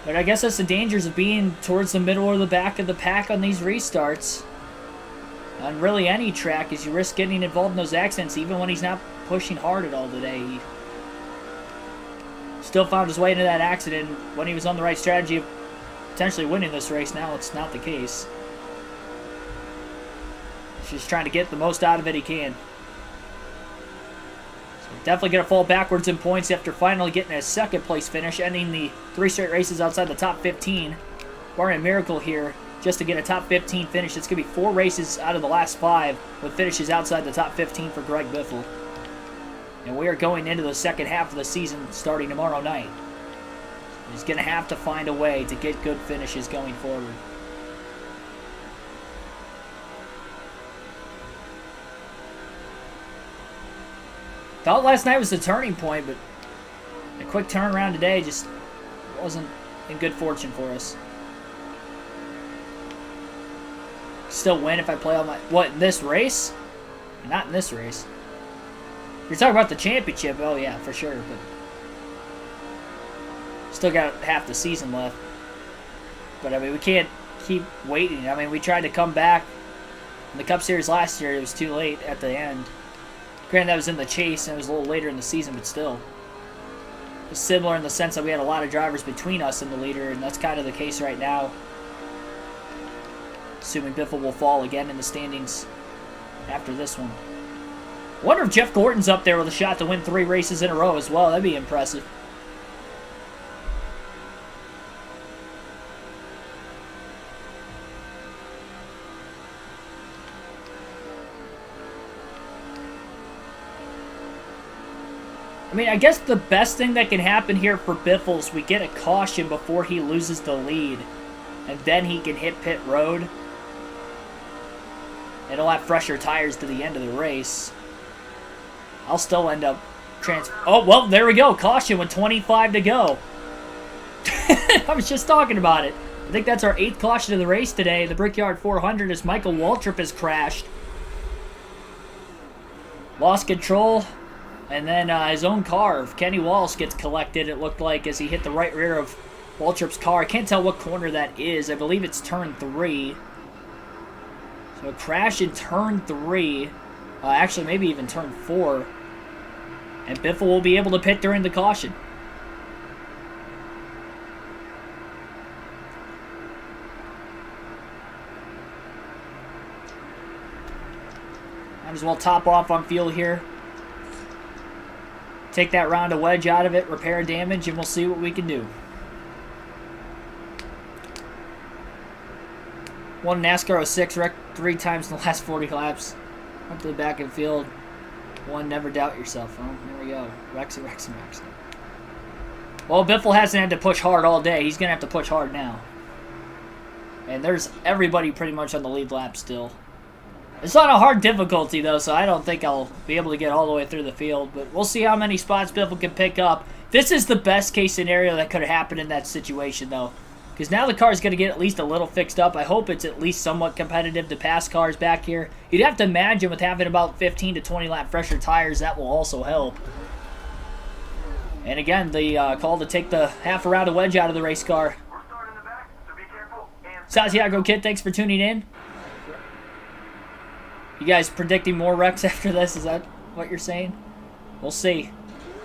But I guess that's the dangers of being towards the middle or the back of the pack on these restarts. On really any track, is you risk getting involved in those accidents even when he's not pushing hard at all today. He still found his way into that accident when he was on the right strategy of potentially winning this race. Now it's not the case. He's just trying to get the most out of it he can. So definitely going to fall backwards in points after finally getting a second place finish, ending the 3 straight races outside the top 15. Barring a miracle here, just to get a top 15 finish. It's going to be 4 races out of the last 5 with finishes outside the top 15 for Greg Biffle. And we are going into the second half of the season starting tomorrow night. He's going to have to find a way to get good finishes going forward. Thought last night was the turning point, but a quick turnaround today just wasn't in good fortune for us. Still win if I play all my... What, in this race? Not in this race. You're talking about the championship. Oh, yeah, for sure. But still got half the season left. But, I mean, we can't keep waiting. I mean, we tried to come back in the Cup Series last year. It was too late at the end. Granted, that was in the chase, and it was a little later in the season, but still. It was similar in the sense that we had a lot of drivers between us and the leader, and that's kind of the case right now. Assuming Biffle will fall again in the standings after this one. I wonder if Jeff Gordon's up there with a shot to win 3 races in a row as well. That'd be impressive. I mean, I guess the best thing that can happen here for Biffle is we get a caution before he loses the lead. And then he can hit pit road. And he'll have fresher tires to the end of the race. I'll still end up Oh, well, there we go. Caution with 25 to go. I was just talking about it. I think that's our 8th caution of the race today. The Brickyard 400 as Michael Waltrip has crashed. Lost control. And then his own car, Kenny Wallace, gets collected, it looked like, as he hit the right rear of Waltrip's car. I can't tell what corner that is. I believe it's turn 3. So a crash in turn 3. Actually, maybe even turn 4. And Biffle will be able to pit during the caution. Might as well top off on fuel here. Take that round of wedge out of it, repair damage, and we'll see what we can do. Won NASCAR 06, wrecked 3 times in the last 40 laps. Went to the back of the field. Won, never doubt yourself. Oh, here we go. Rexy. Well, Biffle hasn't had to push hard all day. He's going to have to push hard now. And there's everybody pretty much on the lead lap still. It's not a hard difficulty, though, so I don't think I'll be able to get all the way through the field. But we'll see how many spots Biffle can pick up. This is the best-case scenario that could have happened in that situation, though. Because now the car's going to get at least a little fixed up. I hope it's at least somewhat competitive to pass cars back here. You'd have to imagine with having about 15 to 20 lap fresher tires, that will also help. And again, the call to take the half a round of wedge out of the race car. Santiago Kid, thanks for tuning in. You guys predicting more wrecks after this? Is that what you're saying? We'll see.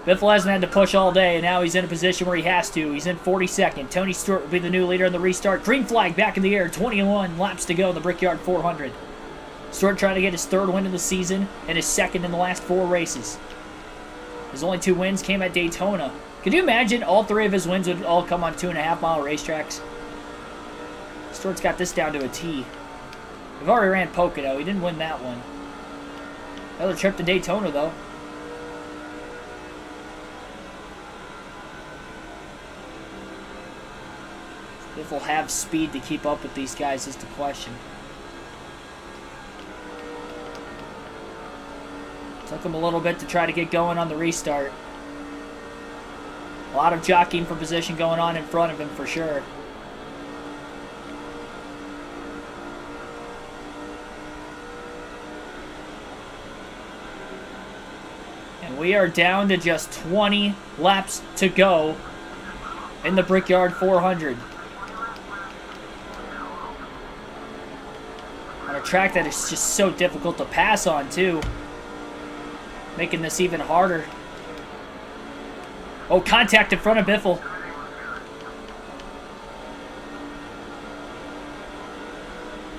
Biffle hasn't had to push all day, and now he's in a position where he has to. He's in 42nd. Tony Stewart will be the new leader in the restart. Green flag back in the air. 21 laps to go in the Brickyard 400. Stewart trying to get his 3rd win of the season and his 2nd in the last 4 races. His only 2 wins came at Daytona. Could you imagine all 3 of his wins would all come on 2.5-mile racetracks? Stewart's got this down to a T. We've already ran Pocono. He didn't win that one. Another trip to Daytona, though. If we'll have speed to keep up with these guys is the question. Took him a little bit to try to get going on the restart. A lot of jockeying for position going on in front of him for sure. And we are down to just 20 laps to go in the Brickyard 400. On a track that is just so difficult to pass on too. Making this even harder. Oh, contact in front of Biffle.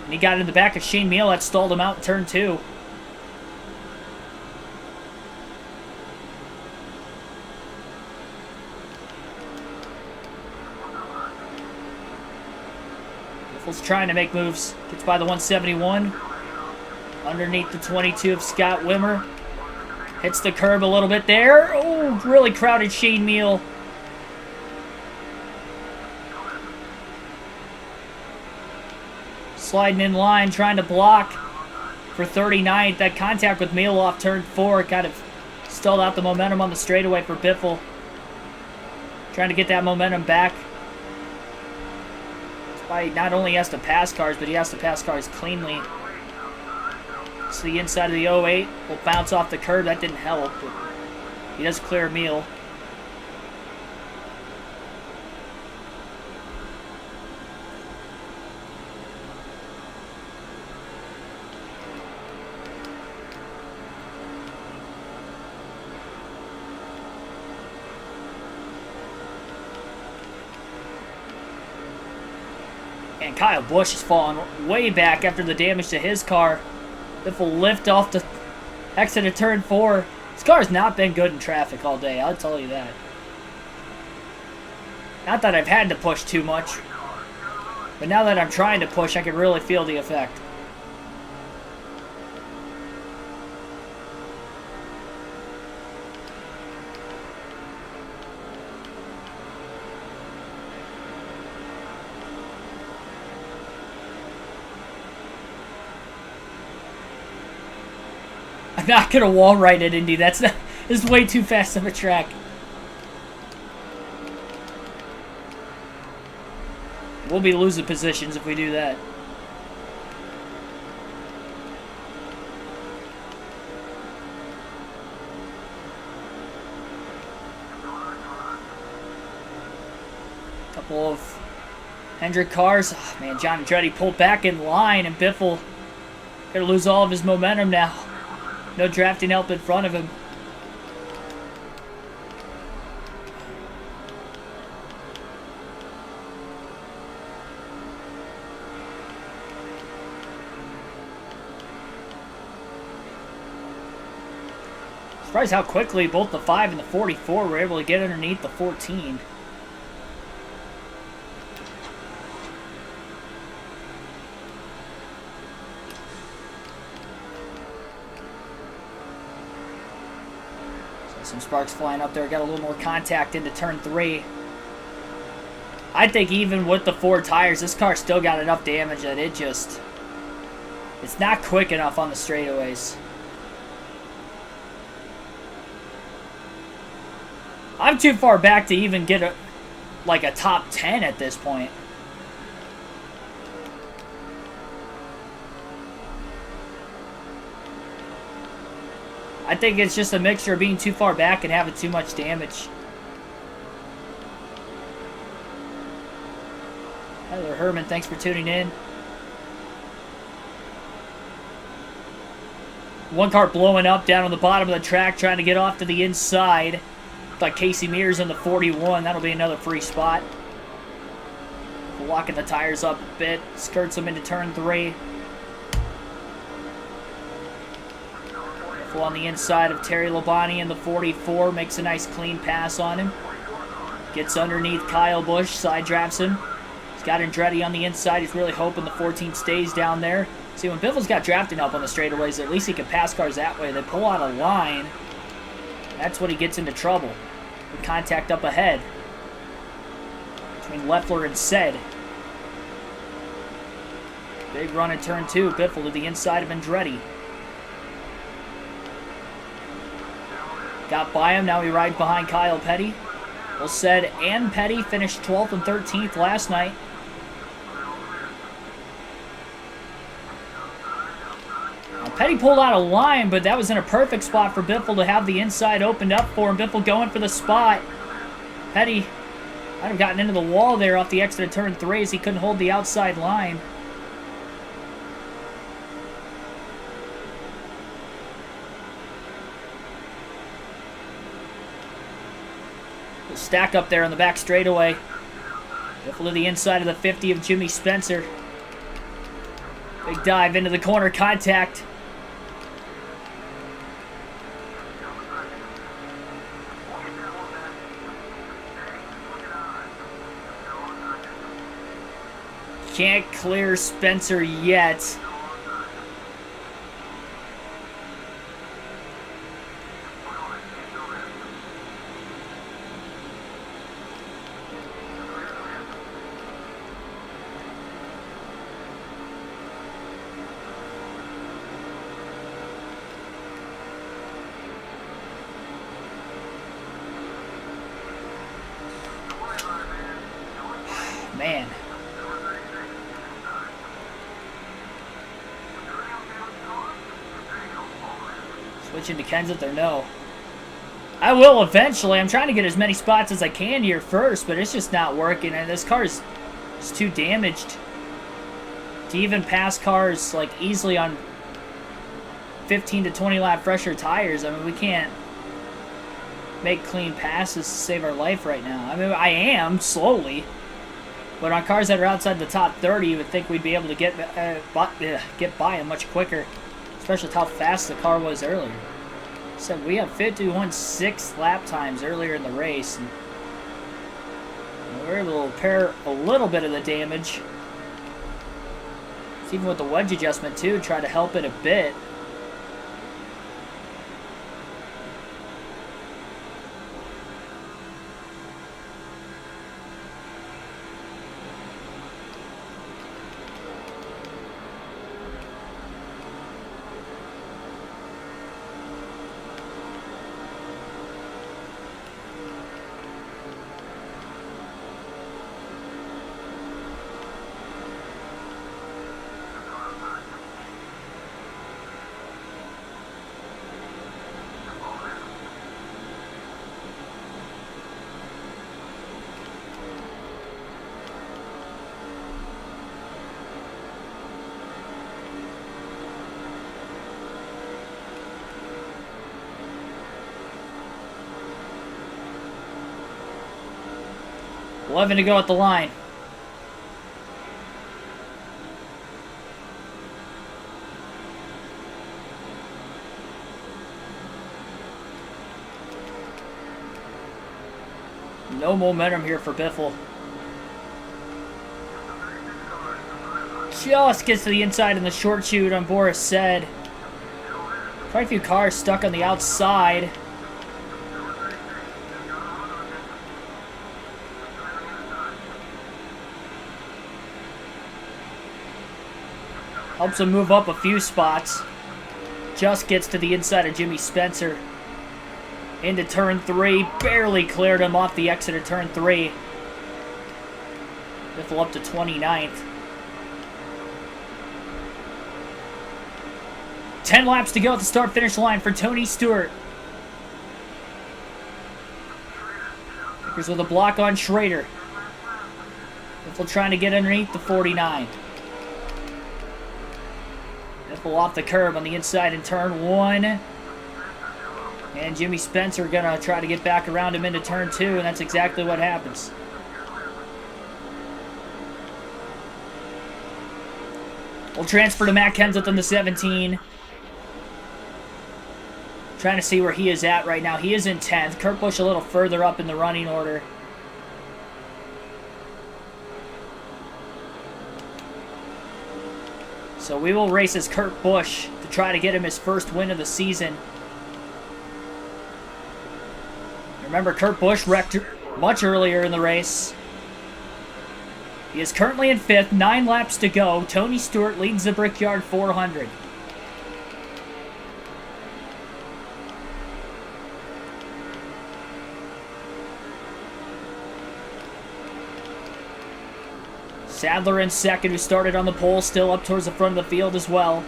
And he got in the back of Shane Meal. That stalled him out in turn 2. Biffle's trying to make moves. Gets by the 171. Underneath the 22 of Scott Wimmer. Hits the curb a little bit there. Oh, really crowded Shane Meal. Sliding in line, trying to block for 39th. That contact with Meal off turn 4 kind of stalled out the momentum on the straightaway for Biffle. Trying to get that momentum back. That's why he not only has to pass cars, but he has to pass cars cleanly. So the inside of the 08 will bounce off the curb. That didn't help, but he does clear Meal. And Kyle Busch is falling way back after the damage to his car. If will lift off the exit of turn 4. This car has not been good in traffic all day, I'll tell you that. Not that I've had to push too much, but now that I'm trying to push, I can really feel the effect. I'm not gonna wall ride it, Indy. This is way too fast of a track. We'll be losing positions if we do that. Couple of Hendrick cars. Oh, man, John Andretti pulled back in line, and Biffle gonna lose all of his momentum now. No drafting help in front of him. Surprised how quickly both the 5 and the 44 were able to get underneath the 14. Some sparks flying up there. Got a little more contact into turn 3. I think even with the 4 tires, this car still got enough damage that it's not quick enough on the straightaways. I'm too far back to even get a top 10 at this point. I think it's just a mixture of being too far back and having too much damage. Tyler Herman, thanks for tuning in. One car blowing up down on the bottom of the track, trying to get off to the inside. Like Casey Mears in the 41. That'll be another free spot. Locking the tires up a bit. Skirts them into turn 3. On the inside of Terry Labonte in the 44. Makes a nice clean pass on him. Gets underneath Kyle Busch. Side drafts him. He's got Andretti on the inside. He's really hoping the 14 stays down there. See, when Biffle's got drafting up on the straightaways, at least he can pass cars that way. They pull out a line. That's when he gets into trouble. With contact up ahead between Leffler and Said. Big run in turn 2. Biffle to the inside of Andretti. Got by him. Now we ride behind Kyle Petty. Well said, and Petty finished 12th and 13th last night. Now, Petty pulled out a line, but that was in a perfect spot for Biffle to have the inside opened up for him. Biffle going for the spot. Petty might have gotten into the wall there off the exit of turn 3 as he couldn't hold the outside line. Stack up there on the back straightaway. Biffle to the inside of the 50 of Jimmy Spencer. Big dive into the corner, contact. Can't clear Spencer yet. Man. Switching to Kenseth or no? I will eventually. I'm trying to get as many spots as I can here first, but it's just not working. And this car is too damaged to even pass cars like easily on 15 to 20 lap fresher tires. I mean, we can't make clean passes to save our life right now. I mean, I am slowly. But on cars that are outside the top 30, you would think we'd be able to get by them much quicker, especially with how fast the car was earlier. So we have 51.6 lap times earlier in the race, and we were able to repair a little bit of the damage. It's even with the wedge adjustment too, try to help it a bit. $11 to go at the line. No momentum here for Biffle. Just gets to the inside in the short chute on Boris said. Quite a few cars stuck on the outside. Helps him move up a few spots. Just gets to the inside of Jimmy Spencer. Into turn 3. Barely cleared him off the exit of turn 3. Biffle up to 29th. 10 laps to go at the start-finish line for Tony Stewart. Here's with a block on Schrader. Biffle trying to get underneath the 49. Biffle off the curb on the inside in turn 1. And Jimmy Spencer gonna try to get back around him into turn 2, and that's exactly what happens. We'll transfer to Matt Kenseth on the 17. Trying to see where he is at right now. He is in 10th. Kurt Busch a little further up in the running order. So we will race as Kurt Busch to try to get him his first win of the season. Remember, Kurt Busch wrecked much earlier in the race. He is currently in 5th, 9 laps to go. Tony Stewart leads the Brickyard 400. Sadler in second, who started on the pole, still up towards the front of the field as well.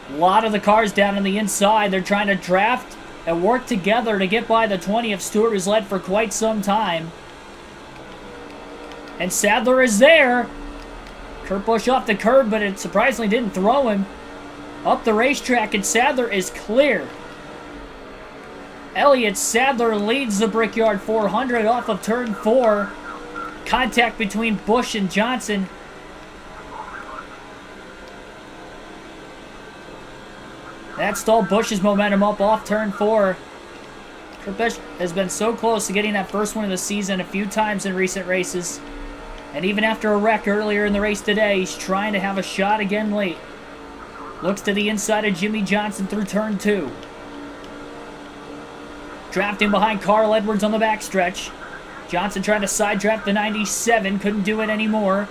A lot of the cars down on the inside. They're trying to draft and work together to get by the 20 of Stewart, who's led for quite some time. And Sadler is there. Kurt Busch off the curb, but it surprisingly didn't throw him. Up the racetrack, and Sadler is clear. Elliott Sadler leads the Brickyard 400 off of turn 4. Contact between Busch and Johnson. That stalled Busch's momentum up off turn 4. Kurt Busch has been so close to getting that first one of the season a few times in recent races. And even after a wreck earlier in the race today, he's trying to have a shot again late. Looks to the inside of Jimmy Johnson through turn 2. Drafting behind Carl Edwards on the backstretch. Johnson trying to side draft the 97, couldn't do it anymore.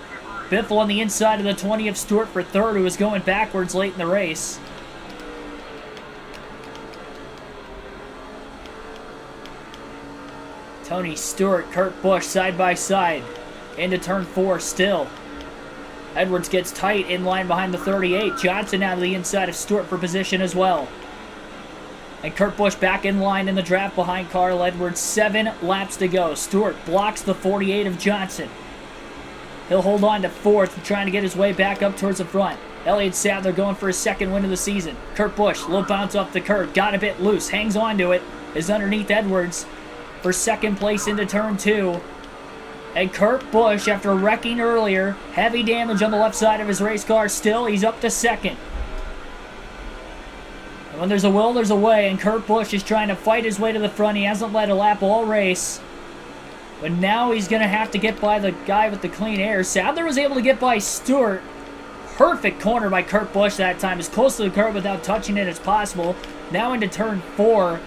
Biffle on the inside of the 20 of Stewart for third, who was going backwards late in the race. Tony Stewart, Kurt Busch side by side. Into turn 4 still. Edwards gets tight in line behind the 38. Johnson now to the inside of Stewart for position as well. And Kurt Busch back in line in the draft behind Carl Edwards. 7 laps to go. Stewart blocks the 48 of Johnson. He'll hold on to 4th, trying to get his way back up towards the front. Elliott Sadler going for his second win of the season. Kurt Busch, little bounce off the curb. Got a bit loose. Hangs on to it. Is underneath Edwards for second place into turn 2. And Kurt Busch, after wrecking earlier, heavy damage on the left side of his race car still, he's up to second. And when there's a will, there's a way, and Kurt Busch is trying to fight his way to the front. He hasn't led a lap all race. But now he's going to have to get by the guy with the clean air. Sadler was able to get by Stewart. Perfect corner by Kurt Busch that time. As close to the curb without touching it as possible. Now into turn 4.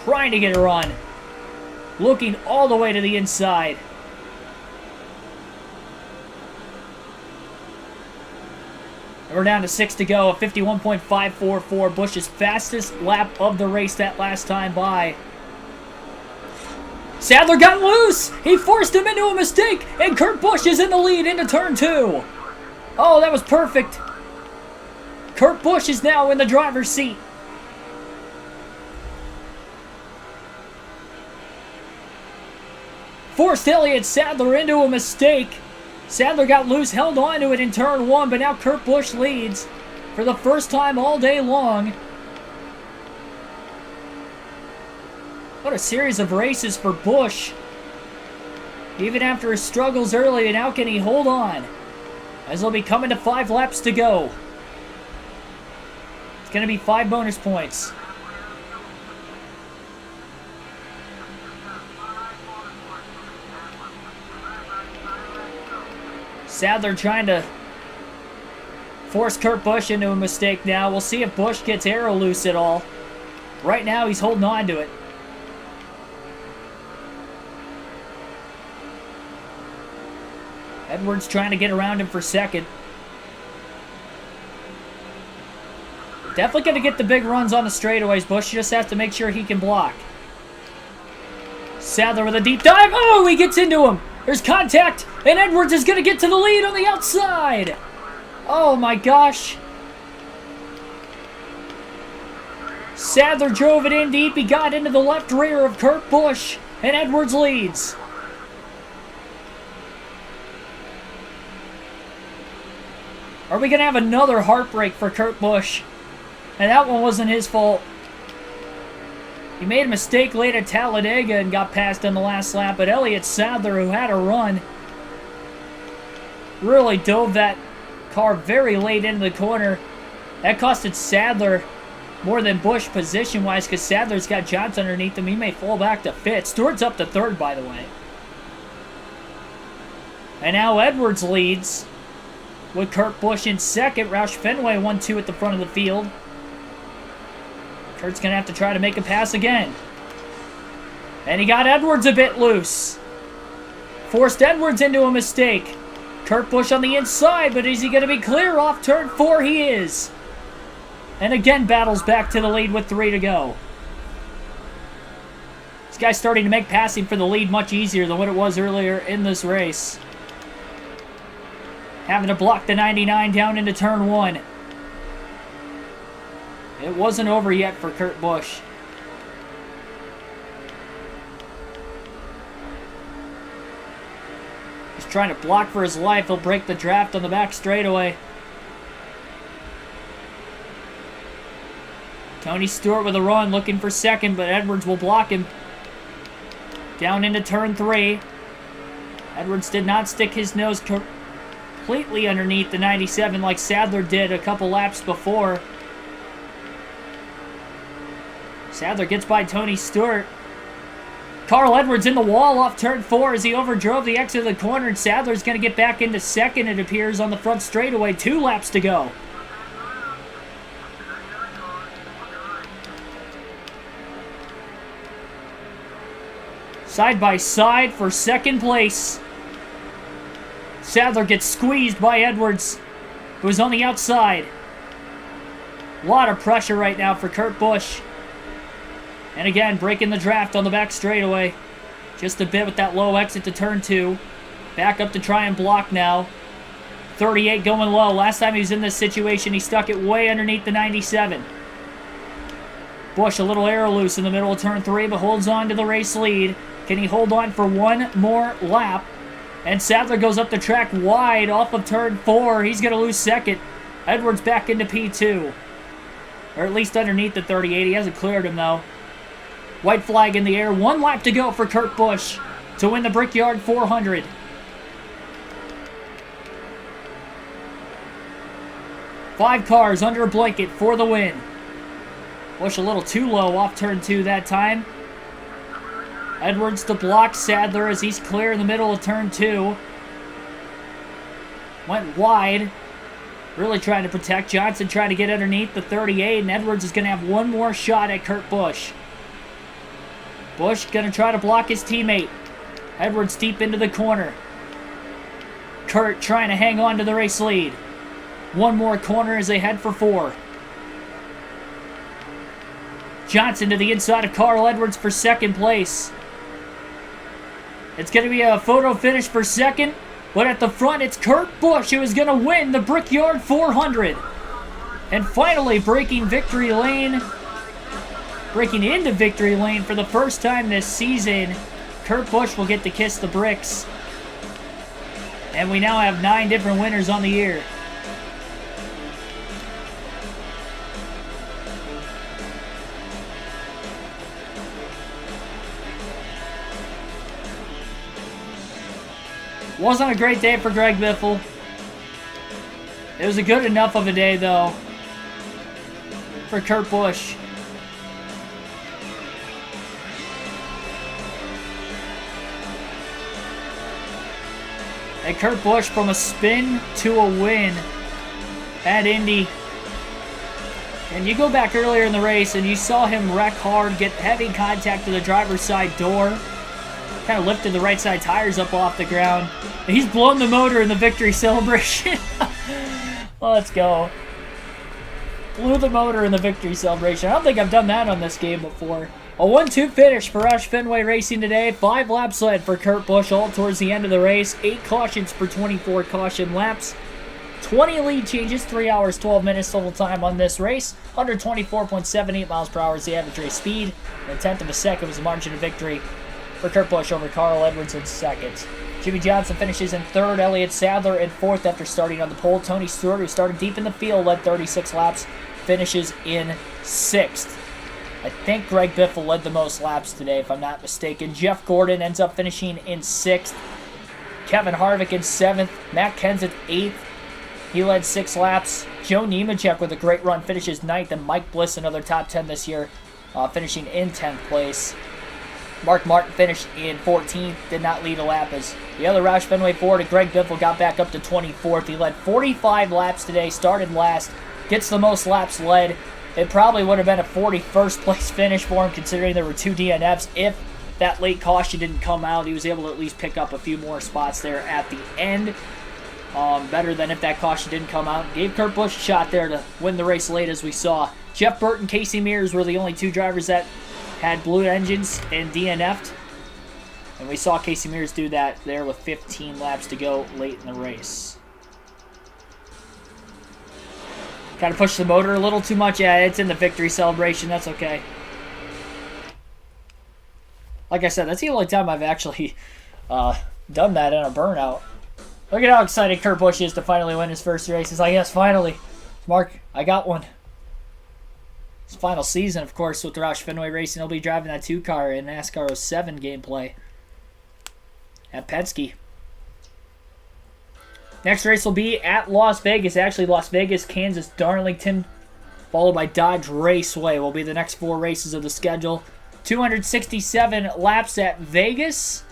Trying to get a run. Looking all the way to the inside. And we're down to 6 to go. A 51.544. Busch's fastest lap of the race that last time by. Sadler got loose. He forced him into a mistake. And Kurt Busch is in the lead into turn 2. Oh, that was perfect. Kurt Busch is now in the driver's seat. Forced Elliott Sadler into a mistake. Sadler got loose, held on to it in turn 1, but now Kurt Busch leads for the first time all day long. What a series of races for Busch. Even after his struggles early, now can he hold on? As he'll be coming to 5 laps to go. It's going to be 5 bonus points. Sadler trying to force Kurt Busch into a mistake now. We'll see if Busch gets aero loose at all. Right now, he's holding on to it. Edwards trying to get around him for second. Definitely going to get the big runs on the straightaways. Busch just has to make sure he can block. Sadler with a deep dive. Oh, he gets into him. There's contact, and Edwards is going to get to the lead on the outside. Oh, my gosh. Sadler drove it in deep. He got into the left rear of Kurt Busch, and Edwards leads. Are we going to have another heartbreak for Kurt Busch? And that one wasn't his fault. He made a mistake late at Talladega and got passed on the last lap, but Elliott Sadler, who had a run, really dove that car very late into the corner. That costed Sadler more than Busch position-wise, because Sadler's got Johnson underneath him. He may fall back to 5th. Stewart's up to 3rd, by the way. And now Edwards leads with Kurt Busch in 2nd. Roush Fenway 1-2 at the front of the field. Kurt's going to have to try to make a pass again. And he got Edwards a bit loose. Forced Edwards into a mistake. Kurt Busch on the inside, but is he going to be clear off turn 4? He is. And again battles back to the lead with 3 to go. This guy's starting to make passing for the lead much easier than what it was earlier in this race. Having to block the 99 down into turn 1. It wasn't over yet for Kurt Busch. He's trying to block for his life. He'll break the draft on the back straightaway. Tony Stewart with a run, looking for second, but Edwards will block him. Down into turn 3. Edwards did not stick his nose completely underneath the 97 like Sadler did a couple laps before. Sadler gets by Tony Stewart. Carl Edwards in the wall off turn 4 as he overdrove the exit of the corner, and Sadler's going to get back into second, it appears, on the front straightaway. 2 laps to go. Side by side for second place. Sadler gets squeezed by Edwards, who's on the outside. A lot of pressure right now for Kurt Busch. And again, breaking the draft on the back straightaway. Just a bit with that low exit to turn 2. Back up to try and block now. 38 going low. Last time he was in this situation, he stuck it way underneath the 97. Busch a little air loose in the middle of turn 3, but holds on to the race lead. Can he hold on for one more lap? And Sadler goes up the track wide off of turn 4. He's going to lose second. Edwards back into P2. Or at least underneath the 38. He hasn't cleared him, though. White flag in the air. 1 lap to go for Kurt Busch to win the Brickyard 400. Five cars under a blanket for the win. Busch a little too low off turn 2 that time. Edwards to block Sadler as he's clear in the middle of turn 2. Went wide. Really trying to protect. Johnson trying to get underneath the 38, and Edwards is going to have one more shot at Kurt Busch. Busch going to try to block his teammate. Edwards deep into the corner. Kurt trying to hang on to the race lead. One more corner as they head for 4. Johnson to the inside of Carl Edwards for second place. It's going to be a photo finish for second, but at the front it's Kurt Busch who is going to win the Brickyard 400. And finally breaking victory lane, breaking into victory lane for the first time this season, Kurt Busch will get to kiss the bricks. And we now have 9 different winners on the year. Wasn't a great day for Greg Biffle. It was a good enough of a day, though, for Kurt Busch. And Kurt Busch from a spin to a win at Indy. And you go back earlier in the race and you saw him wreck hard, get heavy contact to the driver's side door. Kind of lifted the right side tires up off the ground. And he's blown the motor in the victory celebration. Let's go. Blew the motor in the victory celebration. I don't think I've done that on this game before. A 1-2 finish for Roush Fenway Racing today. 5 laps led for Kurt Busch all towards the end of the race. 8 cautions for 24 caution laps. 20 lead changes, 3 hours, 12 minutes total time on this race. 124.78 miles per hour is the average race speed. And a tenth of a second was the margin of victory for Kurt Busch over Carl Edwards in second. Jimmy Johnson finishes in third. Elliott Sadler in fourth after starting on the pole. Tony Stewart, who started deep in the field, led 36 laps, finishes in sixth. I think Greg Biffle led the most laps today, if I'm not mistaken. Jeff Gordon ends up finishing in sixth. Kevin Harvick in seventh. Matt Kenseth eighth. He led 6 laps. Joe Nemechek with a great run finishes ninth, and Mike Bliss, another top 10 this year, finishing in 10th place. Mark Martin finished in 14th, did not lead a lap as the other Roush Fenway Ford and Greg Biffle got back up to 24th. He led 45 laps today, started last, gets the most laps led. It probably would have been a 41st place finish for him considering there were 2 DNFs. If that late caution didn't come out, he was able to at least pick up a few more spots there at the end. Better than if that caution didn't come out. Gave Kurt Busch a shot there to win the race late, as we saw. Jeff Burton, Casey Mears were the only 2 drivers that had blue engines and DNF'd. And we saw Casey Mears do that there with 15 laps to go late in the race. Kind of pushed the motor a little too much. Yeah, it's in the victory celebration. That's okay. Like I said, that's the only time I've actually done that in a burnout. Look at how excited Kurt Busch is to finally win his first race. He's like, yes, finally. Mark, I got one. His final season, of course, with Roush Fenway Racing. He'll be driving that 2-car in NASCAR 07 gameplay at Penske. Next race will be at Las Vegas. Actually, Las Vegas, Kansas, Darlington, followed by Dodge Raceway will be the next 4 races of the schedule. 267 laps at Vegas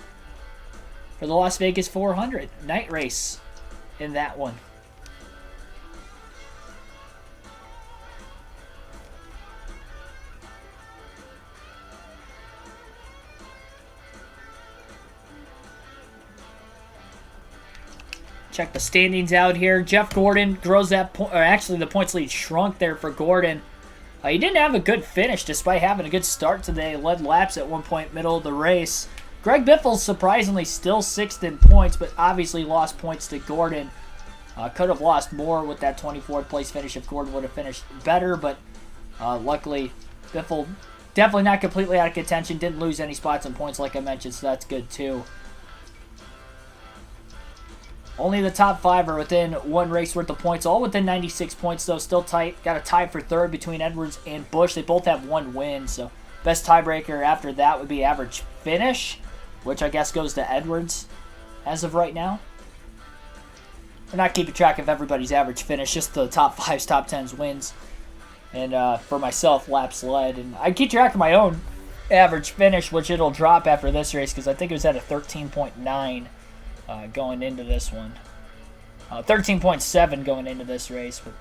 for the Las Vegas 400. Night race in that one. Check the standings out here. Jeff Gordon grows that point, or actually the points lead shrunk there for Gordon. He didn't have a good finish despite having a good start today. Led laps at one point middle of the race. Greg Biffle's surprisingly still 6th in points, but obviously lost points to Gordon. Could have lost more with that 24th place finish if Gordon would have finished better, but luckily Biffle definitely not completely out of contention. Didn't lose any spots and points like I mentioned, so that's good too. Only the top 5 are within 1 race worth of points. All within 96 points, though. Still tight. Got a tie for 3rd between Edwards and Busch. They both have 1 win. So best tiebreaker after that would be average finish, which I guess goes to Edwards as of right now. We're not keeping track of everybody's average finish. Just the top 5's, top 10's wins. And for myself, laps led. And I keep track of my own average finish, which it'll drop after this race because I think it was at a 13.9. Going into this one. 13.7 going into this race. But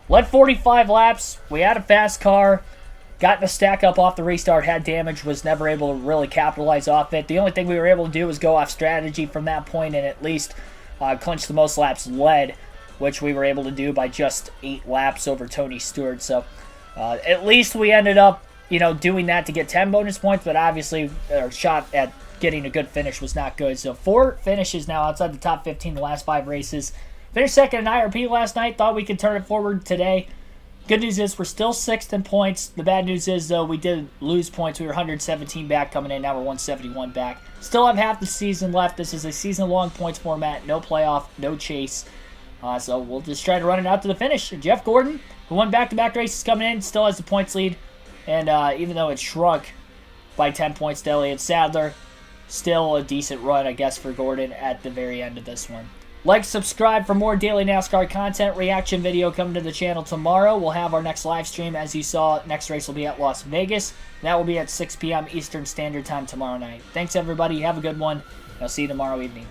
led 45 laps. We had a fast car. Got the stack up off the restart. Had damage. Was never able to really capitalize off it. The only thing we were able to do was go off strategy from that point and at least clinch the most laps led, which we were able to do by just 8 laps over Tony Stewart. So at least we ended up, doing that to get 10 bonus points, but obviously our shot at getting a good finish was not good. So 4 finishes now outside the top 15 the last 5 races. Finished 2nd in IRP last night. Thought we could turn it forward today. Good news is we're still 6th in points. The bad news is, though, we did lose points. We were 117 back coming in. Now we're 171 back. Still have half the season left. This is a season-long points format. No playoff, no chase. So we'll just try to run it out to the finish. Jeff Gordon, who won back-to-back races coming in, still has the points lead. And even though it shrunk by 10 points to Elliott Sadler, still a decent run, I guess, for Gordon at the very end of this one. Like, subscribe for more daily NASCAR content. Reaction video coming to the channel tomorrow. We'll have our next live stream. As you saw, next race will be at Las Vegas. That will be at 6 p.m. Eastern Standard Time tomorrow night. Thanks, everybody. Have a good one. I'll see you tomorrow evening.